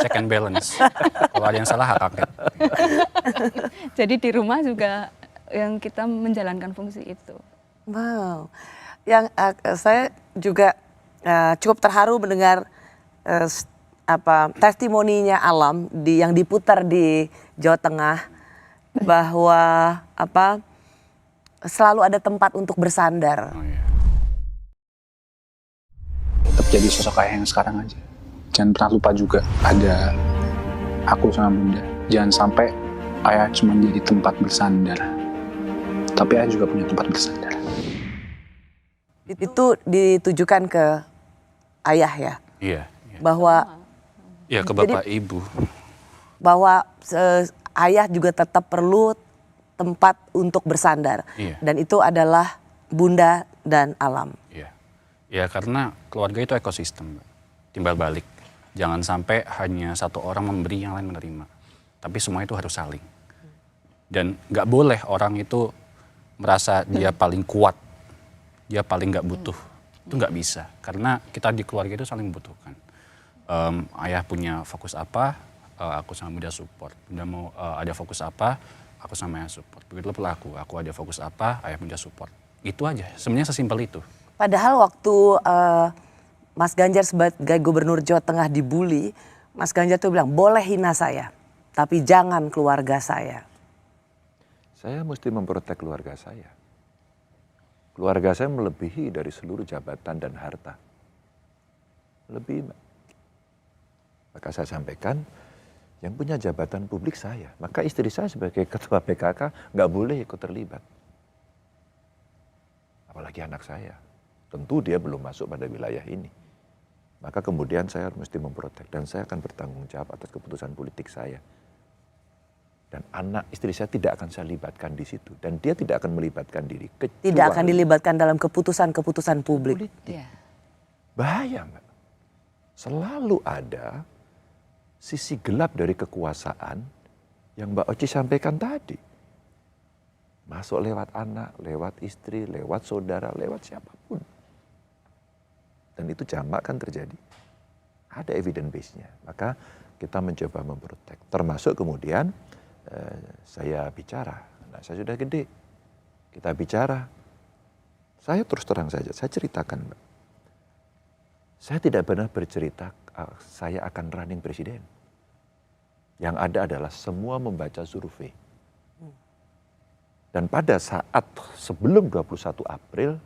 Check and balance. Kalau ada yang salah hak angket. Jadi di rumah juga yang kita menjalankan fungsi itu. Wow, yang saya juga cukup terharu mendengar testimoninya Alam yang diputar di Jawa Tengah bahwa selalu ada tempat untuk bersandar. Tetap jadi sosok ayah yang sekarang aja. Jangan pernah lupa juga ada aku sama Bunda. Jangan sampai ayah cuma jadi tempat bersandar, tapi ayah juga punya tempat bersandar. Itu ditujukan ke ayah ya? Iya. Bahwa ya ke bapak ibu. Bahwa ayah juga tetap perlu tempat untuk bersandar. Iya. Dan itu adalah Bunda dan Alam. Iya. Ya karena keluarga itu ekosistem, Mbak. Timbal balik. Jangan sampai hanya satu orang memberi yang lain menerima. Tapi semua itu harus saling. Dan nggak boleh orang itu merasa dia paling kuat, dia paling nggak butuh. Itu nggak bisa, karena kita di keluarga itu saling membutuhkan. Ayah punya fokus apa, aku sama Bunda support. Bunda mau ada fokus apa, aku sama ayah support. Begitu pula aku ada fokus apa, ayah Bunda support. Itu aja, sebenarnya sesimpel itu. Padahal waktu Mas Ganjar sebagai gubernur Jawa Tengah dibully, Mas Ganjar tuh bilang, boleh hina saya, tapi jangan keluarga saya. Saya mesti memprotek keluarga saya. Keluarga saya melebihi dari seluruh jabatan dan harta. Lebih, Mbak. Maka saya sampaikan, yang punya jabatan publik saya. Maka istri saya sebagai ketua PKK nggak boleh ikut terlibat. Apalagi anak saya. Tentu dia belum masuk pada wilayah ini. Maka kemudian saya mesti memprotek. Dan saya akan bertanggung jawab atas keputusan politik saya. Dan anak istri saya tidak akan saya libatkan di situ. Dan dia tidak akan melibatkan diri. Tidak akan dilibatkan dalam keputusan-keputusan publik. Bahaya, Mbak. Selalu ada sisi gelap dari kekuasaan yang Mbak Oci sampaikan tadi. Masuk lewat anak, lewat istri, lewat saudara, lewat siapapun. Dan itu jamak kan terjadi. Ada evidence base-nya. Maka kita mencoba memprotek. Termasuk kemudian saya bicara, nah, saya sudah gede, kita bicara, saya terus terang saja, saya ceritakan, Mbak. Saya tidak pernah bercerita saya akan running presiden. Yang ada adalah semua membaca survei. Dan pada saat sebelum 21 April,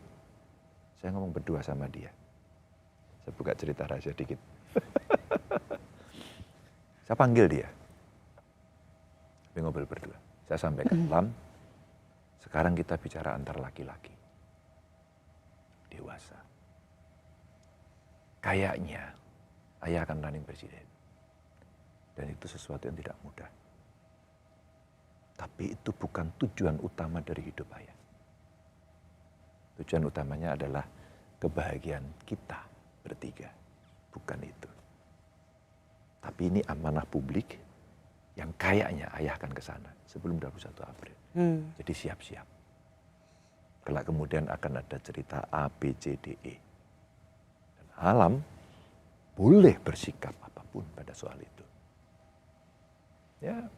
saya ngomong berdua sama dia. Saya buka cerita rahasia dikit. Saya panggil dia. Ngobrol berdua. Saya sampaikan, Lam, sekarang kita bicara antar laki-laki. Dewasa. Kayaknya ayah akan running presiden. Dan itu sesuatu yang tidak mudah. Tapi itu bukan tujuan utama dari hidup ayah. Tujuan utamanya adalah kebahagiaan kita bertiga. Bukan itu. Tapi ini amanah publik yang kayaknya ayah akan ke sana sebelum 21 April. Jadi siap-siap. Kelak kemudian akan ada cerita A, B, C, D, E. Dan alam boleh bersikap apapun pada soal itu. Ya,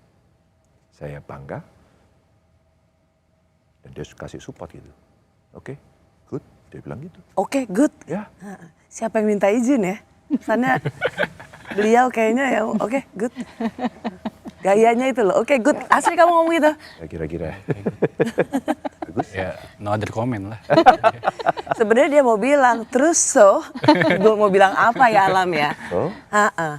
saya bangga. Dan dia kasih support gitu. Oke, good. Dia bilang gitu. Oke, good. Ya. Siapa yang minta izin ya? Sana beliau kayaknya ya, oke, good. Gayanya itu loh, oke, good. Asli kamu ngomong gitu? Ya kira-kira. Bagus. Ya, no other comment lah. Sebenarnya dia mau bilang, terus gue mau bilang apa ya Alam ya? Oh,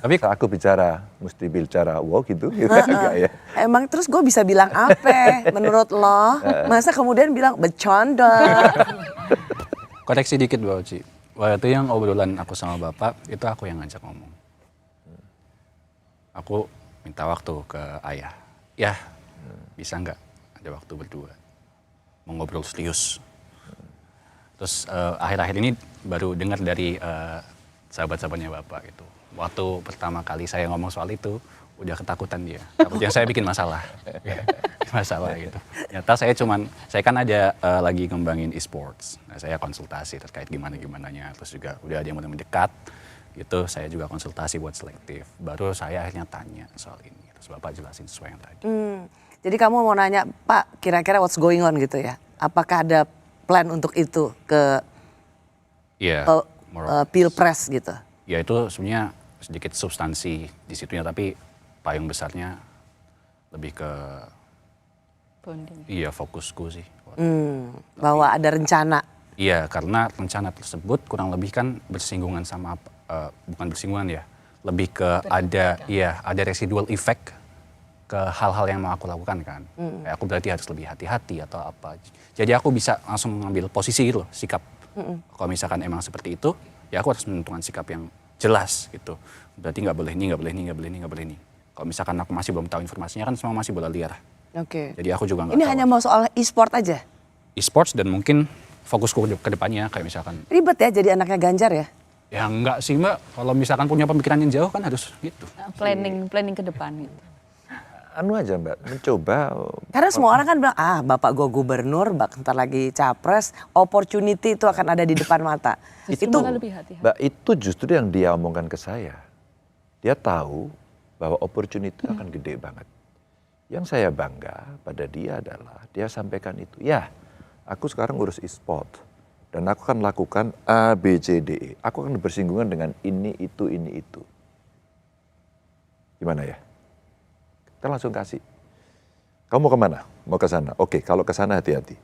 tapi aku bicara, mesti bicara wow gitu. Enggak ya? Emang terus gue bisa bilang apa menurut lo? Masa kemudian bilang bercanda? Koreksi dikit Mbak Oci. Waktu itu yang obrolan aku sama Bapak, itu aku yang ngajak ngomong. Aku minta waktu ke ayah. Ya, bisa nggak ada waktu berdua? Mau ngobrol serius. Terus akhir-akhir ini baru dengar dari sahabat-sahabatnya Bapak gitu. Waktu pertama kali saya ngomong soal itu, udah ketakutan dia. Takutnya saya bikin masalah. Masalah gitu. Ternyata saya kan ada lagi ngembangin e-sports. Nah, saya konsultasi terkait gimana-gimananya. Terus juga udah ada yang mulai mendekat. Gitu, saya juga konsultasi buat selektif. Baru saya akhirnya tanya soal ini. Terus Bapak jelasin sesuai yang tadi. Jadi kamu mau nanya, Pak, kira-kira what's going on gitu ya? Apakah ada plan untuk itu ke Pilpres gitu? Ya itu sebenarnya sedikit substansi di situnya, tapi payung besarnya lebih ke bonding. Iya, fokusku sih. Bahwa ada rencana. Iya, karena rencana tersebut kurang lebih kan bersinggungan sama bukan bersinggungan ya, lebih ke ada residual effect ke hal-hal yang mau aku lakukan kan. Kayak aku berarti harus lebih hati-hati atau apa. Jadi aku bisa langsung mengambil posisi gitu loh, sikap. Kalau misalkan emang seperti itu, ya aku harus menentukan sikap yang jelas gitu. Berarti nggak boleh ini, nggak boleh ini, nggak boleh ini, nggak boleh ini. Kalau misalkan aku masih belum tahu informasinya kan semua masih bola liar. Oke. Jadi aku juga nggak Ini tahu. hanya mau soal e-sport aja? E-sports dan mungkin fokusku ke depannya kayak misalkan. Ribet ya jadi anaknya Ganjar ya? Ya enggak sih Mbak, kalau misalkan punya pemikiran yang jauh kan harus gitu. Planning ke depan gitu. Anu aja Mbak, mencoba. Karena semua orang kan bilang, bapak gue gubernur, bentar lagi capres, opportunity itu akan ada di depan mata. Justru itu malah lebih hati-hati. Mbak, itu justru yang dia omongkan ke saya. Dia tahu bahwa opportunity akan gede banget. Yang saya bangga pada dia adalah dia sampaikan itu. Ya, aku sekarang urus e-sport. Dan aku akan lakukan A, B, C, D, E. Aku akan bersinggungan dengan ini, itu, ini, itu. Gimana ya? Kita langsung kasih. Kamu mau kemana? Mau ke sana? Oke, kalau ke sana hati-hati.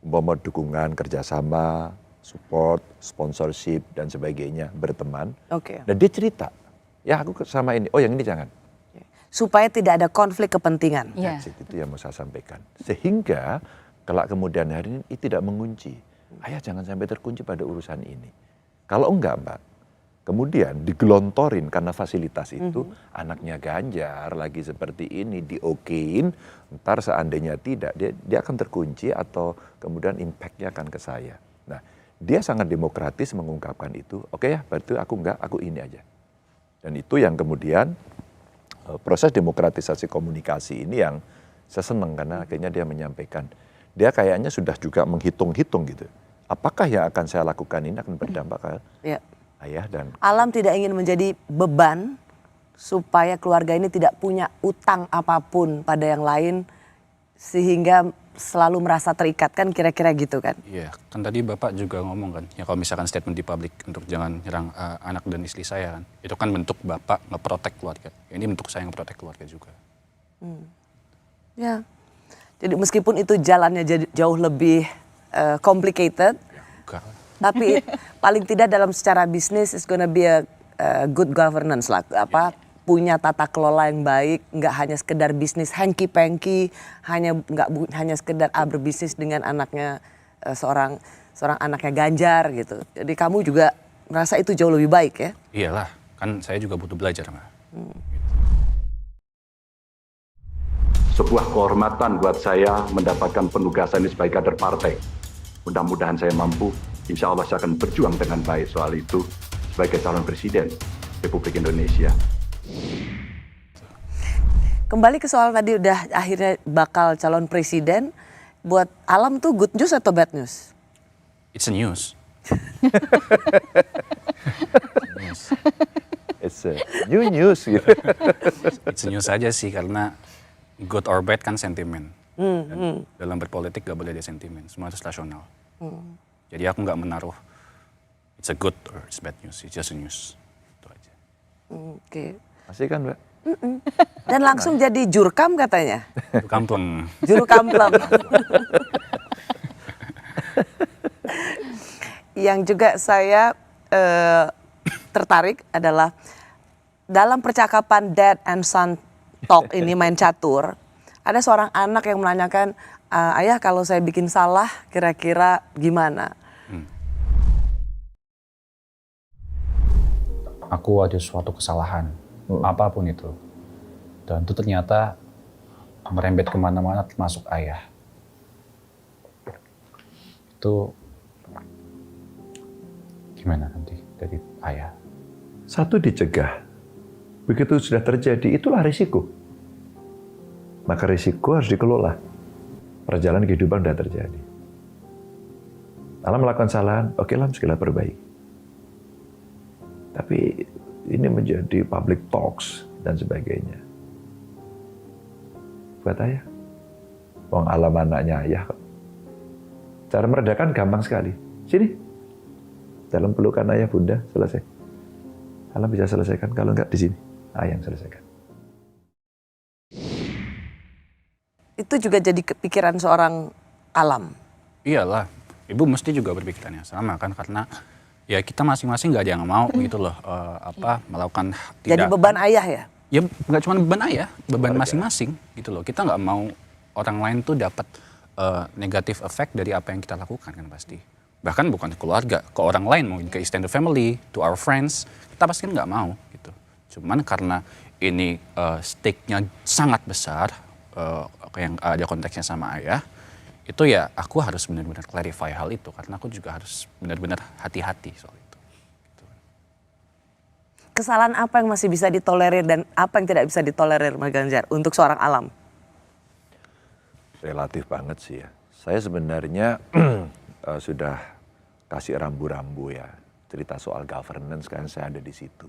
Mau dukungan, kerjasama, support, sponsorship, dan sebagainya, berteman. Oke. Dan dia cerita, ya aku sama ini, oh yang ini jangan. Supaya tidak ada konflik kepentingan. Iya. Itu yang mau saya sampaikan. Sehingga, kelak kemudian hari ini tidak mengunci. Ayah jangan sampai terkunci pada urusan ini. Kalau enggak Mbak, kemudian digelontorin karena fasilitas itu, anaknya Ganjar lagi seperti ini, diokein, ntar seandainya tidak, dia akan terkunci atau kemudian impact-nya akan ke saya. Nah, dia sangat demokratis mengungkapkan itu, oke ya, berarti aku enggak, aku ini aja. Dan itu yang kemudian proses demokratisasi komunikasi ini yang saya senang karena akhirnya dia menyampaikan. Dia kayaknya sudah juga menghitung-hitung gitu. Apakah yang akan saya lakukan ini akan berdampak ke ayah dan Alam tidak ingin menjadi beban supaya keluarga ini tidak punya utang apapun pada yang lain sehingga selalu merasa terikat kan kira-kira gitu kan? Iya, kan tadi Bapak juga ngomong kan, ya kalau misalkan statement di publik untuk jangan nyerang anak dan istri saya kan, itu kan bentuk Bapak ngeprotek keluarga. Ya, ini bentuk saya ngeprotek keluarga juga. Ya, jadi meskipun itu jalannya jauh lebih complicated, tapi paling tidak dalam secara bisnis it's gonna be a good governance lah, punya tata kelola yang baik, nggak hanya sekedar bisnis hanky-panky, nggak hanya sekedar berbisnis dengan anaknya seorang anaknya Ganjar gitu. Jadi kamu juga merasa itu jauh lebih baik ya? Iyalah, Kan saya juga butuh belajar, Mbak. Sebuah kehormatan buat saya mendapatkan penugasan ini sebagai kader partai. Mudah-mudahan saya mampu, insya Allah saya akan berjuang dengan baik soal itu sebagai calon presiden Republik Indonesia. Kembali ke soal tadi udah akhirnya bakal calon presiden, buat Alam tuh good news atau bad news? It's a news. It's a new news gitu. It's a news aja sih, karena good or bad kan sentimen. Dan dalam berpolitik gak boleh ada sentimen, semua harus rasional. Jadi aku nggak menaruh it's a good or it's bad news, it's just a news. Itu aja. Oke. Masih kan, Mbak? Dan langsung jadi jurkam katanya. Juru kampleng. Juru kampleng. Yang juga saya tertarik adalah dalam percakapan dad and son talk ini, main catur, ada seorang anak yang menanyakan, ayah kalau saya bikin salah kira-kira gimana? Aku ada suatu kesalahan, apapun itu. Dan itu ternyata merembet kemana-mana termasuk ayah. Itu gimana nanti dari ayah? Satu, dicegah. Begitu sudah terjadi, itulah risiko. Maka risiko harus dikelola. Perjalanan kehidupan sudah terjadi. Alam melakukan kesalahan, oke Alam segera perbaiki. Tapi ini menjadi public talks dan sebagainya. Buat ayah. Wong Alam anaknya ayah kok. Cara meredakan gampang sekali. Sini. Dalam pelukan ayah bunda, selesai. Alam bisa selesaikan, kalau enggak di sini. Ayah yang selesaikan. Itu juga jadi kepikiran seorang Alam. Iyalah, ibu mesti juga berpikiran yang sama kan, karena ya kita masing-masing nggak ada yang mau gitu loh, melakukan Jadi beban ayah ya? Ya nggak cuma beban ayah, beban masing-masing gitu loh. Kita nggak mau orang lain tuh dapat negatif efek dari apa yang kita lakukan kan pasti. Bahkan bukan ke keluarga, ke orang lain, mungkin ke extended family, to our friends, kita pasti nggak mau gitu. Cuman karena ini stake-nya sangat besar, yang ada konteksnya sama ayah, itu ya aku harus benar-benar clarify hal itu, karena aku juga harus benar-benar hati-hati soal itu. Kesalahan apa yang masih bisa ditolerir dan apa yang tidak bisa ditolerir, Mas Ganjar, untuk seorang Alam? Relatif banget sih ya. Saya sebenarnya sudah kasih rambu-rambu ya. Cerita soal governance kan saya ada di situ.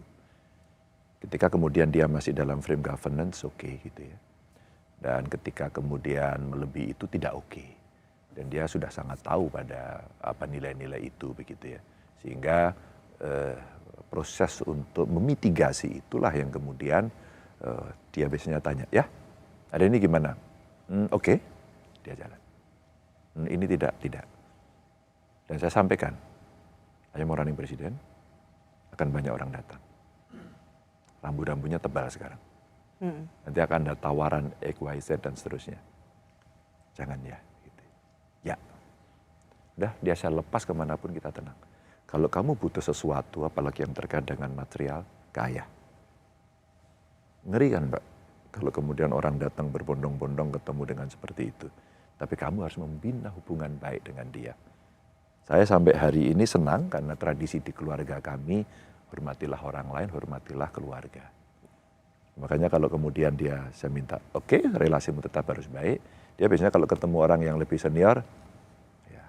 Ketika kemudian dia masih dalam frame governance, oke gitu ya. Dan ketika kemudian melebihi itu tidak oke. Dan dia sudah sangat tahu pada apa nilai-nilai itu begitu ya. Sehingga proses untuk memitigasi itulah yang kemudian dia biasanya tanya, ya hari ini gimana? Oke, dia jalan. Ini tidak. Dan saya sampaikan, saya mau running presiden, akan banyak orang datang. Rambu-rambunya tebal sekarang. Nanti akan ada tawaran XYZ dan seterusnya. Jangan ya. Gitu. Ya. Udah, dia saya lepas kemanapun kita tenang. Kalau kamu butuh sesuatu, apalagi yang terkait dengan material, kaya. Ngeri kan Mbak? Kalau kemudian orang datang berbondong-bondong ketemu dengan seperti itu. Tapi kamu harus membina hubungan baik dengan dia. Saya sampai hari ini senang karena tradisi di keluarga kami, hormatilah orang lain, hormatilah keluarga. Makanya kalau kemudian saya minta, oke, relasimu tetap harus baik. Dia biasanya kalau ketemu orang yang lebih senior, ya,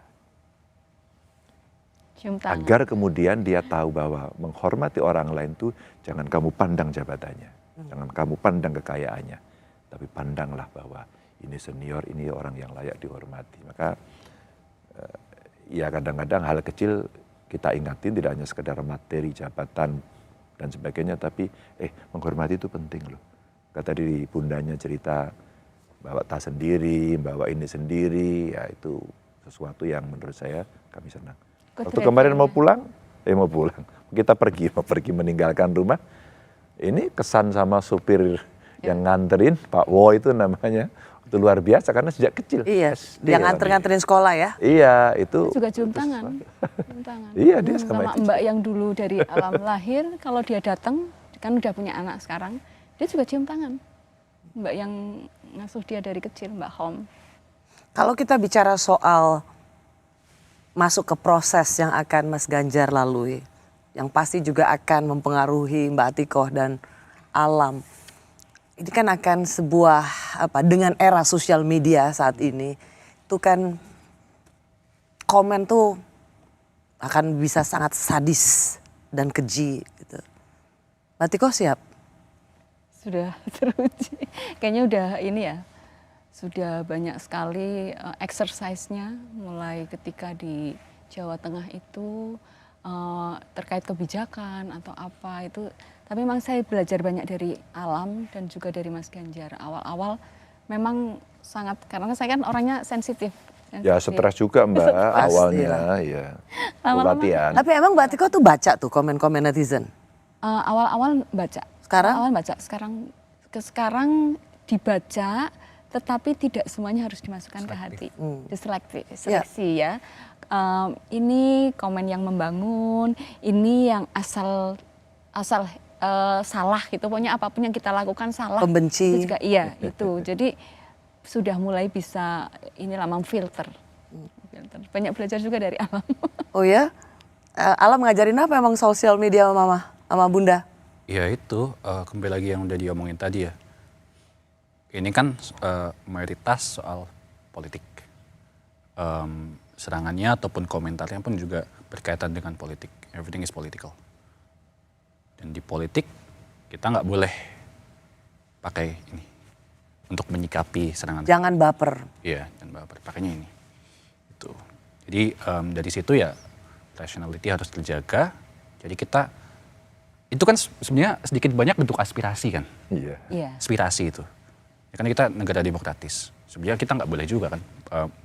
agar kemudian dia tahu bahwa menghormati orang lain itu jangan kamu pandang jabatannya, jangan kamu pandang kekayaannya, tapi pandanglah bahwa ini senior, ini orang yang layak dihormati. Maka ya kadang-kadang hal kecil kita ingatin, tidak hanya sekedar materi, jabatan, dan sebagainya, tapi menghormati itu penting loh. Kata di bundanya cerita, bawa tas sendiri, bawa ini sendiri, ya itu sesuatu yang menurut saya kami senang. Waktu kemarin mau pulang, kita mau pergi meninggalkan rumah, ini kesan sama supir yang nganterin, Pak Wo itu namanya, Itu luar biasa karena sejak kecil. Iya, SD yang nganter-nganterin sekolah ya. Iya, itu. Juga cium tangan. Cium tangan. Iya, dia sama itu. Mbak yang dulu dari alam lahir, kalau dia datang, kan udah punya anak sekarang, dia juga cium tangan. Mbak yang ngasuh dia dari kecil, Mbak Hom. Kalau kita bicara soal masuk ke proses yang akan Mas Ganjar lalui, yang pasti juga akan mempengaruhi Mbak Atikoh dan Alam. Ini kan akan sebuah dengan era sosial media saat ini, itu kan komen tuh akan bisa sangat sadis dan keji gitu. Mbak Atikoh siap? Sudah teruji. Kayaknya udah ini ya, sudah banyak sekali exercise-nya mulai ketika di Jawa Tengah itu terkait kebijakan atau apa itu. Tapi memang saya belajar banyak dari Alam dan juga dari Mas Ganjar. Awal-awal memang sangat, karena saya kan orangnya sensitif. Ya stres juga Mbak awalnya ya. Latihan. Tapi emang Mbak Atikoh tuh baca tuh komen-komen netizen? Awal-awal baca. Sekarang? Awal baca. Sekarang dibaca, tetapi tidak semuanya harus dimasukkan ke hati. Diseleksi ya. Ini komen yang membangun, ini yang asal salah gitu, pokoknya apapun yang kita lakukan salah. Pembenci. Itu juga iya itu. Jadi sudah mulai bisa inilah memfilter. Banyak belajar juga dari Alam. Oh ya? Alam ngajarin apa emang sosial media sama Bunda? Ya itu kembali lagi yang udah diomongin tadi ya. Ini kan mayoritas soal politik. Serangannya ataupun komentarnya pun juga berkaitan dengan politik. Everything is political. Dan di politik kita nggak boleh pakai ini untuk menyikapi serangan. Jangan baper. Iya, jangan baper. Pakainya ini. Itu. Jadi dari situ ya rationality harus terjaga. Jadi kita itu kan sebenarnya sedikit banyak bentuk aspirasi kan. Iya. Aspirasi itu. Ya kan kita negara demokratis. Sebenarnya kita nggak boleh juga kan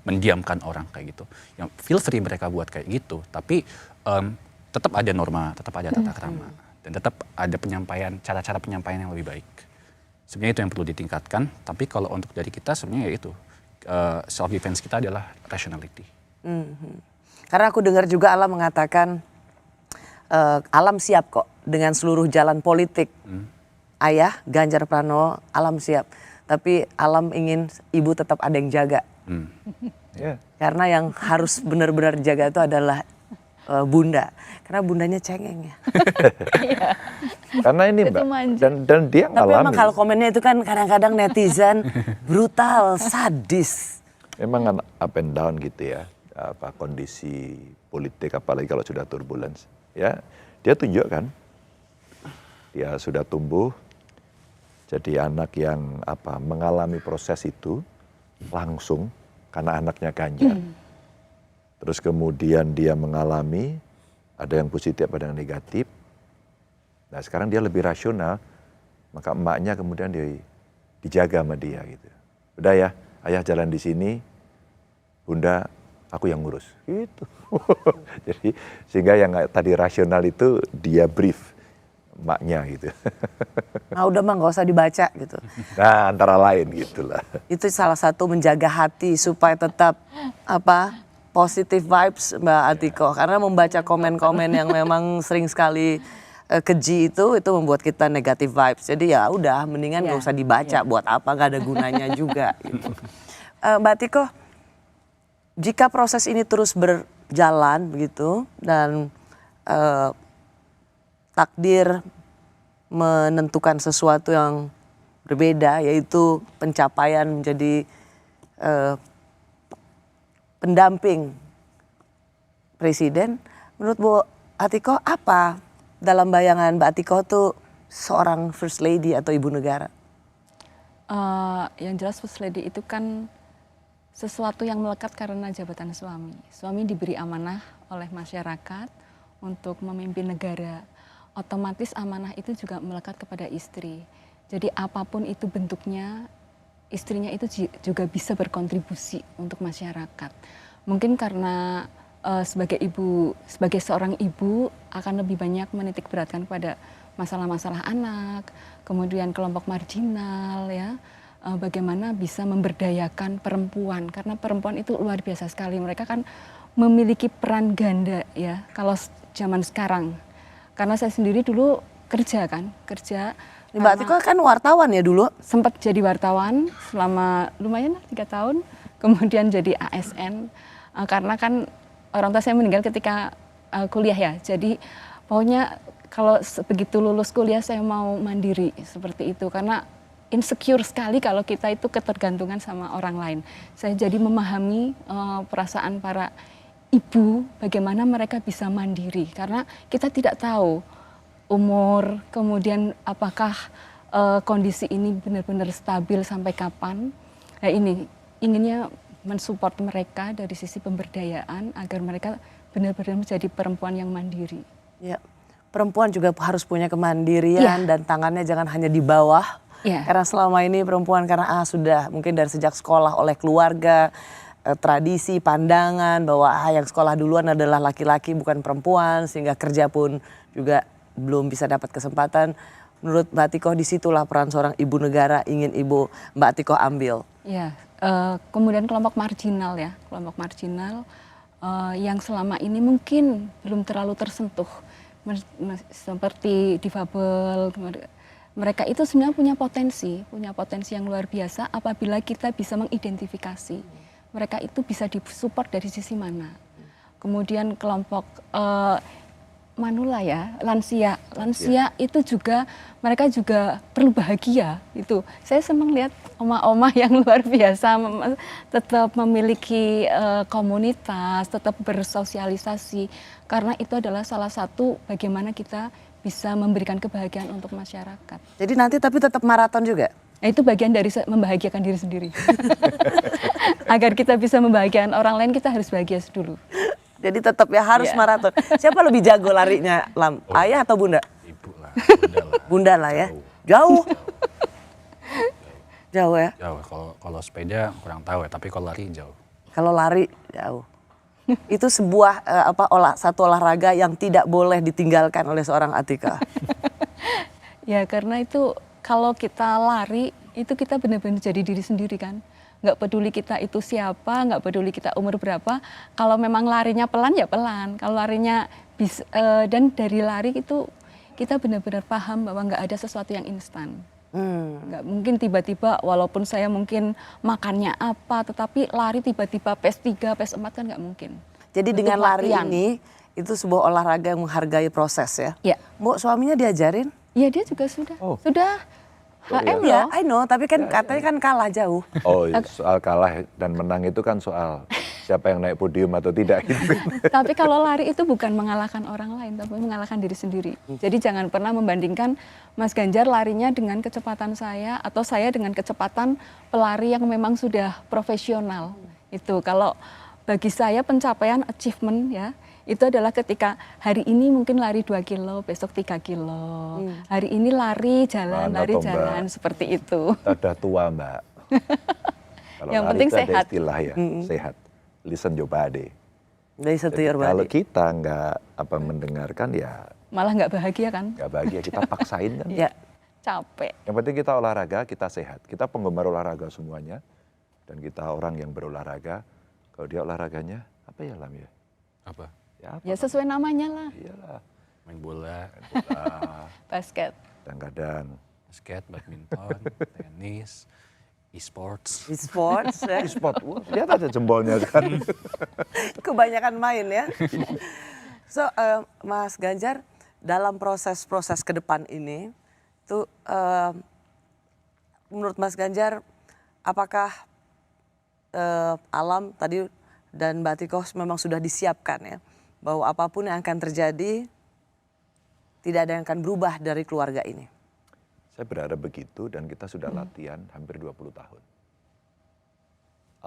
mendiamkan orang kayak gitu. Yang feel free mereka buat kayak gitu. Tapi tetap ada norma, tetap ada tata krama. Dan tetap ada penyampaian, cara-cara penyampaian yang lebih baik. Sebenarnya itu yang perlu ditingkatkan. Tapi kalau untuk dari kita sebenarnya ya itu. Self defense kita adalah rationality. Karena aku dengar juga Alam mengatakan Alam siap kok dengan seluruh jalan politik. Ayah Ganjar Pranowo, Alam siap. Tapi Alam ingin ibu tetap ada yang jaga. Karena yang harus benar-benar jaga itu adalah Bunda. Karena bundanya cengeng ya. Karena ini Mbak, dan dia Tapi ngalami. emang kalau komennya itu kan kadang-kadang netizen brutal, sadis. Memang kan up and down gitu ya, kondisi politik apalagi kalau sudah turbulence. Ya, dia tunjukkan, dia sudah tumbuh jadi anak yang mengalami proses itu langsung karena anaknya Ganjar. Terus kemudian dia mengalami ada yang positif, ada yang negatif. Nah sekarang dia lebih rasional, maka emaknya kemudian dijaga sama dia gitu. Udah ya, ayah jalan di sini, Bunda aku yang ngurus. Gitu. Jadi sehingga yang tadi rasional itu dia brief emaknya gitu. Nah udah mah nggak usah dibaca gitu. Nah antara lain gitulah. Itu salah satu menjaga hati supaya tetap positive vibes Mbak Atikoh. Karena membaca komen-komen yang memang sering sekali keji itu membuat kita negative vibes. Jadi ya udah mendingan nggak usah dibaca. Buat apa, nggak ada gunanya juga. Gitu. Mbak Atikoh, jika proses ini terus berjalan begitu dan takdir menentukan sesuatu yang berbeda, yaitu pencapaian menjadi pendamping presiden, menurut Bu Atikoh apa dalam bayangan Mbak Atikoh tuh seorang first lady atau ibu negara? Yang jelas first lady itu kan sesuatu yang melekat karena jabatan suami. Suami diberi amanah oleh masyarakat untuk memimpin negara. Otomatis amanah itu juga melekat kepada istri. Jadi apapun itu bentuknya, istrinya itu juga bisa berkontribusi untuk masyarakat. Mungkin karena sebagai seorang ibu akan lebih banyak menitik beratkan pada masalah-masalah anak, kemudian kelompok marginal ya, bagaimana bisa memberdayakan perempuan, karena perempuan itu luar biasa sekali. Mereka kan memiliki peran ganda ya kalau zaman sekarang. Karena saya sendiri dulu kerja. Mbak Atiko kan wartawan ya dulu? Sempat jadi wartawan selama lumayan 3 tahun, kemudian jadi ASN. Karena kan orang tua saya meninggal ketika kuliah ya, jadi pokoknya kalau begitu lulus kuliah saya mau mandiri seperti itu, karena insecure sekali kalau kita itu ketergantungan sama orang lain. Saya jadi memahami perasaan para ibu, bagaimana mereka bisa mandiri, karena kita tidak tahu umur, kemudian apakah kondisi ini benar-benar stabil sampai kapan. Nah ini inginnya mensupport mereka dari sisi pemberdayaan agar mereka benar-benar menjadi perempuan yang mandiri. Ya, perempuan juga harus punya kemandirian dan tangannya jangan hanya di bawah. Karena selama ini perempuan karena sudah mungkin dari sejak sekolah oleh keluarga, tradisi, pandangan bahwa yang sekolah duluan adalah laki-laki bukan perempuan, sehingga kerja pun juga belum bisa dapat kesempatan. Menurut Mbak Atiko disitulah peran seorang ibu negara ingin Mbak Atiko ambil. Ya, kemudian kelompok marginal ya, yang selama ini mungkin belum terlalu tersentuh, seperti difabel. Mereka itu sebenarnya punya potensi yang luar biasa apabila kita bisa mengidentifikasi mereka itu bisa disupport dari sisi mana. Kemudian kelompok manula ya, lansia itu juga mereka juga perlu bahagia itu. Saya senang lihat oma-oma yang luar biasa tetap memiliki komunitas, tetap bersosialisasi, karena itu adalah salah satu bagaimana kita bisa memberikan kebahagiaan untuk masyarakat. Jadi nanti tapi tetap maraton juga? Nah, itu bagian dari membahagiakan diri sendiri. Agar kita bisa membahagiakan orang lain, kita harus bahagia dulu. Jadi tetap ya harus maraton. Siapa lebih jago larinya, Lam? Ayah atau bunda? Ibu lah, bunda lah ya. Jauh. Jauh ya? Jauh. Kalau sepeda kurang tahu ya, tapi kalau lari jauh. Kalau lari jauh. Itu sebuah satu olahraga yang tidak boleh ditinggalkan oleh seorang Atika. Ya karena itu kalau kita lari itu kita benar-benar jadi diri sendiri kan. Nggak peduli kita itu siapa, nggak peduli kita umur berapa. Kalau memang larinya pelan ya pelan. Kalau larinya dan dari lari itu kita benar-benar paham bahwa nggak ada sesuatu yang instan. Nggak mungkin tiba-tiba walaupun saya mungkin makannya apa, tetapi lari tiba-tiba PES 3, PES 4 kan nggak mungkin. Jadi dengan lari ini itu sebuah olahraga yang menghargai proses ya? Iya. Mbak suaminya diajarin? Iya dia juga sudah. Sudah HM ya, loh. I know, tapi kan katanya kan kalah jauh. Oh, soal kalah dan menang itu kan soal siapa yang naik podium atau tidak gitu. Tapi kalau lari itu bukan mengalahkan orang lain, tapi mengalahkan diri sendiri. Jadi jangan pernah membandingkan Mas Ganjar larinya dengan kecepatan saya atau saya dengan kecepatan pelari yang memang sudah profesional. Itu kalau bagi saya pencapaian achievement ya, itu adalah ketika hari ini mungkin lari 2 kilo, besok 3 kilo. Hari ini lari jalan, seperti itu. Kita udah tua, Mbak. Kalau yang lari penting itu sehat. ada istilah ya, sehat. Listen your body. Listen to your body. Kalau kita nggak mendengarkan ya malah nggak bahagia kan? Nggak bahagia, kita paksain kan. Ya, capek. Yang penting kita olahraga, kita sehat. Kita penggemar olahraga semuanya. Dan kita orang yang berolahraga. Kalau dia olahraganya, apa ya Lam ya? Apa? Ya sesuai namanya lah. Iyalah. Main bola. Basket. Kadang-kadang. Basket, badminton, tenis, e-sports. E-sports ya? E-sport, lihat aja jempolnya kan. Kebanyakan main ya. So, Mas Ganjar, dalam proses-proses ke depan ini, tuh menurut Mas Ganjar, apakah alam tadi dan Mbak Atiko memang sudah disiapkan ya, bahwa apapun yang akan terjadi, tidak ada yang akan berubah dari keluarga ini? Saya berharap begitu dan kita sudah latihan hampir 20 tahun.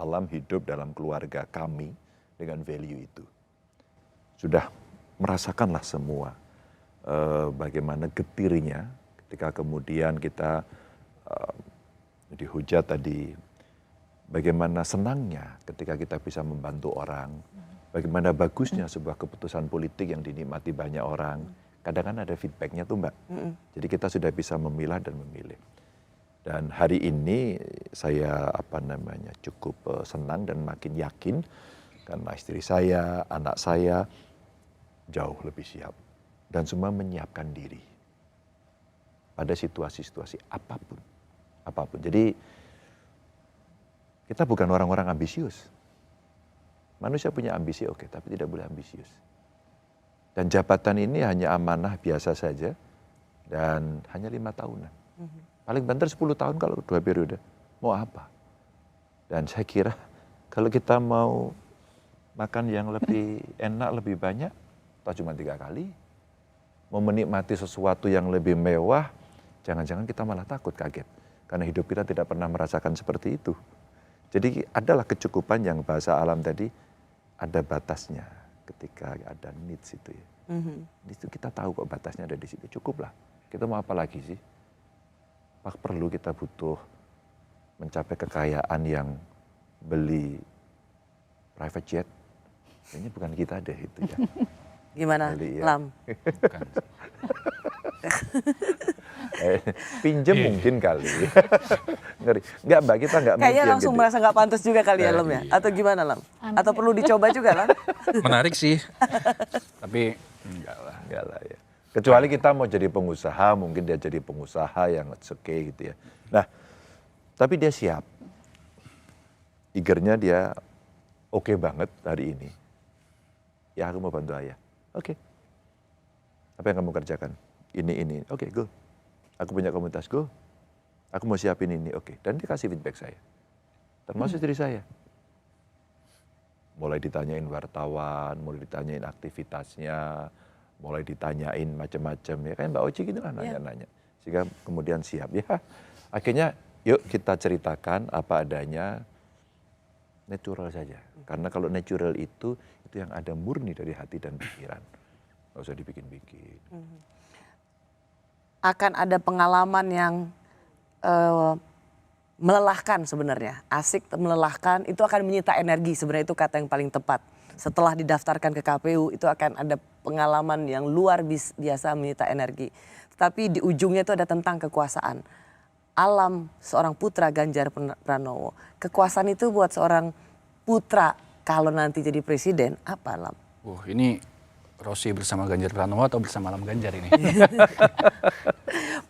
Alam hidup dalam keluarga kami dengan value itu. Sudah merasakanlah semua bagaimana getirnya ketika kemudian kita dihujat tadi, bagaimana senangnya ketika kita bisa membantu orang, bagaimana bagusnya sebuah keputusan politik yang dinikmati banyak orang. Kadang kan ada feedbacknya tuh Mbak. Jadi kita sudah bisa memilah dan memilih. Dan hari ini saya cukup senang dan makin yakin karena istri saya, anak saya jauh lebih siap dan semua menyiapkan diri pada situasi-situasi apapun. Jadi kita bukan orang-orang ambisius. Manusia punya ambisi oke, tapi tidak boleh ambisius. Dan jabatan ini hanya amanah biasa saja dan hanya 5 tahunan. Paling banter 10 tahun kalau 2 periode. Mau apa? Dan saya kira kalau kita mau makan yang lebih enak, lebih banyak, atau cuma 3 kali, mau menikmati sesuatu yang lebih mewah, jangan-jangan kita malah takut, kaget. Karena hidup kita tidak pernah merasakan seperti itu. Jadi adalah kecukupan yang bahasa alam tadi, ada batasnya ketika ada needs itu ya. Itu kita tahu kok batasnya ada di situ, cukup lah. Kita mau apa lagi sih? Apa perlu kita butuh mencapai kekayaan yang beli private jet? Kayaknya bukan kita deh itu ya. Gimana, beli, ya. Lam? Pinjem mungkin kali. Ngeri. Enggak Mbak, kita enggak mimpi Kayaknya yang langsung gede. merasa nggak pantas juga kali ya, Lam ya? Atau gimana, Lam? Atau perlu dicoba juga, Lam? Menarik sih. Tapi enggak lah ya. Kecuali kita mau jadi pengusaha, mungkin dia jadi pengusaha yang oke gitu ya. Nah, tapi dia siap. Eagernya dia oke banget hari ini. Ya aku mau bantu ayah. Oke. Apa yang kamu kerjakan? Ini. Oke, go. Aku punya komunitas, go. Aku mau siapin ini, oke. Dan dia kasih feedback saya. Termasuk istri saya. Mulai ditanyain wartawan, mulai ditanyain aktivitasnya, mulai ditanyain macam-macam. Ya kan Mbak Oci gitu lah nanya-nanya. Sehingga kemudian siap. Ya akhirnya yuk kita ceritakan apa adanya, natural saja. Karena kalau natural itu yang ada murni dari hati dan pikiran. Nggak usah dibikin-bikin. Akan ada pengalaman yang melelahkan sebenarnya. Asik, melelahkan, itu akan menyita energi. Sebenarnya itu kata yang paling tepat. Setelah didaftarkan ke KPU, itu akan ada pengalaman yang luar biasa menyita energi. Tapi di ujungnya itu ada tentang kekuasaan. Alam seorang putra Ganjar Pranowo. Kekuasaan itu buat seorang putra kalau nanti jadi presiden, apa, Lam? Ini Rossi bersama Ganjar Pranowo atau bersama Lam Ganjar ini?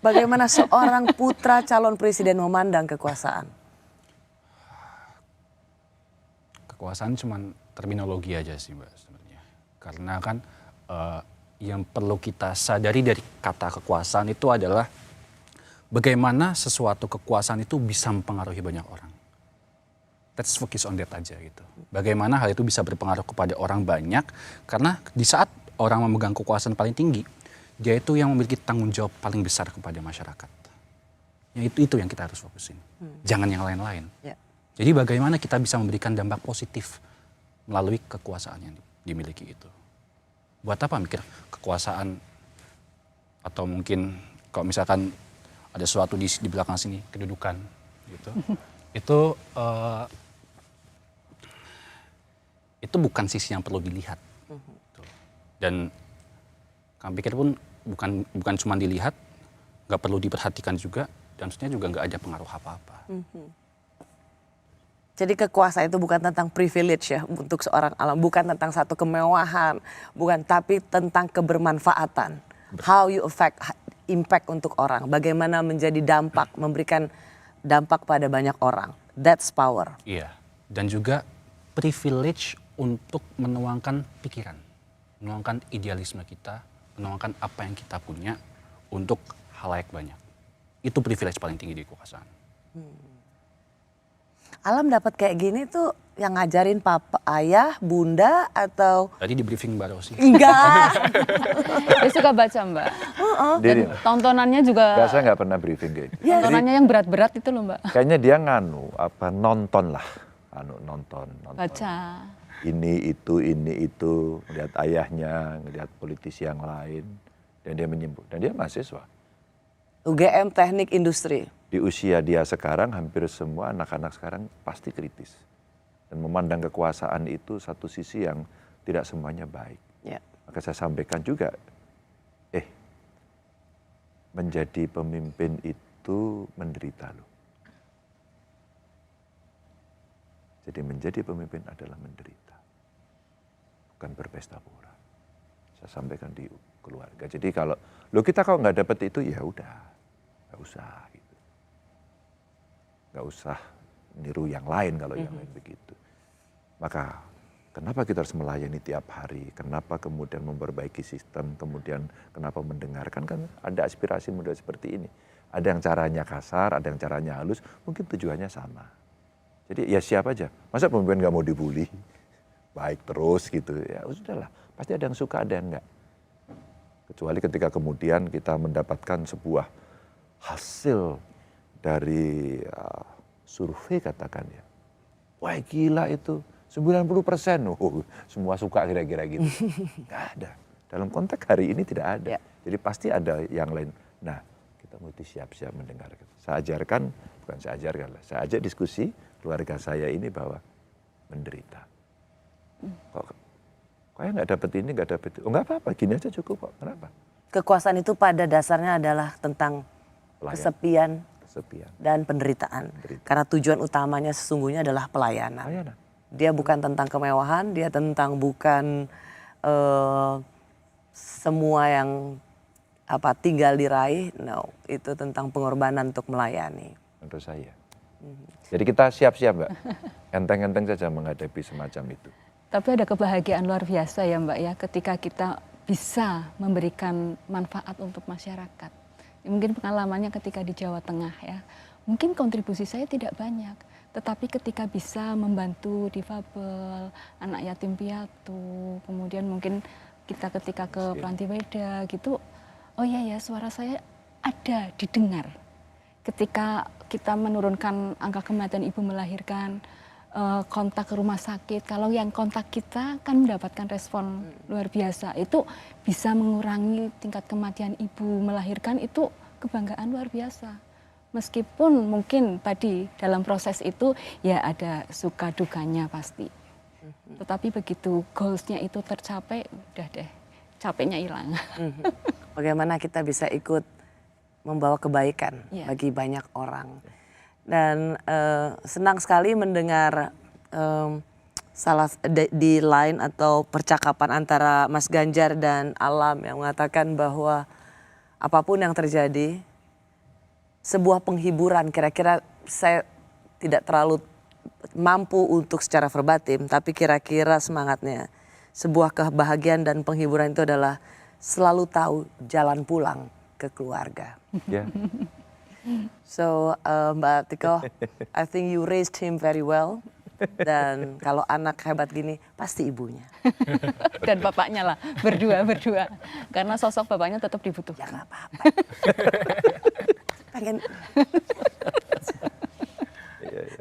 Bagaimana seorang putra calon presiden memandang kekuasaan? Kekuasaan cuma terminologi aja sih Mbak sebenarnya. Karena kan yang perlu kita sadari dari kata kekuasaan itu adalah bagaimana sesuatu kekuasaan itu bisa mempengaruhi banyak orang. Let's focus on that aja gitu. Bagaimana hal itu bisa berpengaruh kepada orang banyak, karena di saat orang memegang kekuasaan paling tinggi, dia itu yang memiliki tanggung jawab paling besar kepada masyarakat. Ya itu yang kita harus fokusin. Jangan yang lain-lain. Ya. Jadi bagaimana kita bisa memberikan dampak positif melalui kekuasaan yang dimiliki itu. Buat apa mikir kekuasaan atau mungkin kalau misalkan ada sesuatu di belakang sini, kedudukan gitu. Itu bukan sisi yang perlu dilihat. Dan kami pikir pun bukan cuma dilihat, nggak perlu diperhatikan juga, dan maksudnya juga nggak ada pengaruh apa-apa. Jadi kekuasaan itu bukan tentang privilege ya untuk seorang alam, bukan tentang satu kemewahan, bukan, tapi tentang kebermanfaatan. How you impact untuk orang, bagaimana menjadi dampak, memberikan dampak pada banyak orang. That's power. Iya, dan juga privilege untuk menuangkan pikiran, menuangkan idealisme kita, menuangkan apa yang kita punya untuk halayak banyak. Itu privilege paling tinggi di kekuasaan. Alam dapat kayak gini tuh yang ngajarin papa, ayah, bunda atau? Tadi di briefing Mbak Rossi. Enggak. Dia suka baca Mbak. Dan tontonannya juga. Saya nggak pernah briefing gitu. Tontonannya yang berat-berat itu loh Mbak. Kayaknya dia nonton lah. Nonton. Baca. Ini itu, melihat ayahnya, melihat politisi yang lain, dan dia menyebut. Dan dia mahasiswa. UGM Teknik Industri. Di usia dia sekarang, hampir semua anak-anak sekarang pasti kritis. Dan memandang kekuasaan itu satu sisi yang tidak semuanya baik. Ya. Maka saya sampaikan juga, menjadi pemimpin itu itu menderita loh. Jadi menjadi pemimpin adalah menderita, bukan berpesta pora. Saya sampaikan di keluarga. Jadi kalau kita kalau nggak dapat itu ya udah, nggak usah gitu, nggak usah niru yang lain kalau yang lain begitu. Maka kenapa kita harus melayani tiap hari? Kenapa kemudian memperbaiki sistem? Kemudian kenapa mendengarkan? Kan ada aspirasi muda seperti ini. Ada yang caranya kasar, ada yang caranya halus. Mungkin tujuannya sama. Jadi ya siap aja. Masa pemimpin nggak mau dibully? Baik terus gitu. Ya sudahlah. Pasti ada yang suka, ada yang enggak. Kecuali ketika kemudian kita mendapatkan sebuah hasil dari survei katakan ya. Wah gila itu. 90%, semua suka kira-kira gitu. Nggak ada. Dalam konteks hari ini tidak ada. Jadi pasti ada yang lain. Nah, kita mesti siap-siap mendengarkan. Saya ajarkan, bukan saya ajarkan lah. Saya ajak diskusi keluarga saya ini bahwa menderita. Kok nggak dapet ini, nggak dapet itu. Oh nggak apa-apa, gini aja cukup kok. Kenapa? Kekuasaan itu pada dasarnya adalah tentang kesepian dan penderitaan. Karena tujuan utamanya sesungguhnya adalah pelayanan. Dia bukan tentang kemewahan, dia tentang bukan semua yang tinggal diraih. No, itu tentang pengorbanan untuk melayani. Menurut saya. Jadi kita siap-siap Mbak. Enteng-enteng saja menghadapi semacam itu. Tapi ada kebahagiaan luar biasa ya Mbak ya ketika kita bisa memberikan manfaat untuk masyarakat. Mungkin pengalamannya ketika di Jawa Tengah ya. Mungkin kontribusi saya tidak banyak. Tetapi ketika bisa membantu difabel, anak yatim piatu, kemudian mungkin kita ketika ke Planti Weda gitu, oh iya ya suara saya ada didengar. Ketika kita menurunkan angka kematian ibu melahirkan, kontak ke rumah sakit, kalau yang kontak kita kan mendapatkan respon luar biasa, itu bisa mengurangi tingkat kematian ibu melahirkan, itu kebanggaan luar biasa. Meskipun mungkin tadi dalam proses itu ya ada suka dukanya pasti. Tetapi begitu goalsnya itu tercapai, udah deh capeknya hilang. Bagaimana kita bisa ikut membawa kebaikan bagi banyak orang. Dan senang sekali mendengar di line atau percakapan antara Mas Ganjar dan Alam yang mengatakan bahwa apapun yang terjadi, sebuah penghiburan, kira-kira saya tidak terlalu mampu untuk secara verbatim, tapi kira-kira semangatnya sebuah kebahagiaan dan penghiburan itu adalah selalu tahu jalan pulang ke keluarga. Yeah. So Mbak Tiko, I think you raised him very well. Dan kalau anak hebat gini pasti ibunya. Dan bapaknya lah, berdua. Karena sosok bapaknya tetap dibutuhkan. Ya nggak apa-apa. Pengen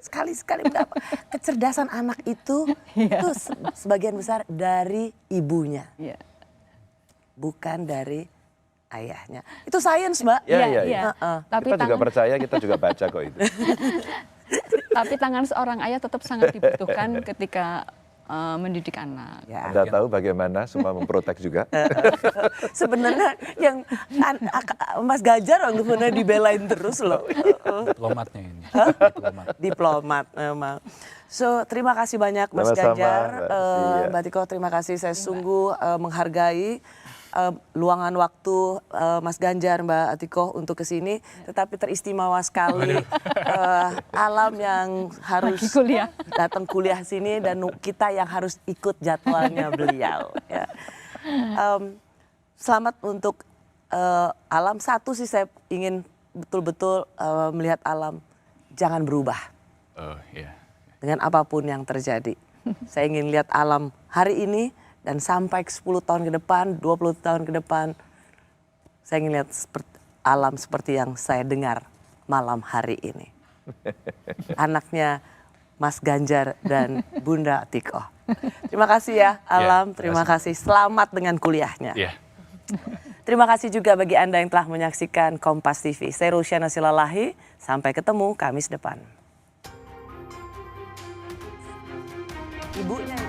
sekali-sekali mendapat kecerdasan anak itu sebagian besar dari ibunya, bukan dari ayahnya. Itu sains Mbak. Iya. Tapi kita juga percaya, kita juga baca kok itu. Tapi tangan seorang ayah tetap sangat dibutuhkan ketika mendidik anak. Anda tahu bagaimana semua memprotek juga. Sebenarnya yang Mas Ganjar waktu pernah dibelain terus loh. Diplomatnya ini. Diplomat memang. So terima kasih banyak Mas Ganjar, Mbak Tiko, terima kasih. Saya sungguh menghargai luangan waktu Mas Ganjar, Mbak Tiko untuk kesini, tetapi teristimewa sekali Alam yang harus datang kuliah sini dan kita yang harus ikut jadwalnya beliau. Ya. Selamat untuk Alam. Satu sih saya ingin betul-betul melihat Alam jangan berubah dengan apapun yang terjadi. Saya ingin lihat Alam hari ini. Dan sampai 10 tahun ke depan, 20 tahun ke depan, saya ingin lihat Alam seperti yang saya dengar malam hari ini. Anaknya Mas Ganjar dan Bunda Tiko. Terima kasih ya Alam, terima kasih. Selamat dengan kuliahnya. Terima kasih juga bagi Anda yang telah menyaksikan Kompas TV. Saya Rusyana Silalahi, sampai ketemu Kamis depan. Ibunya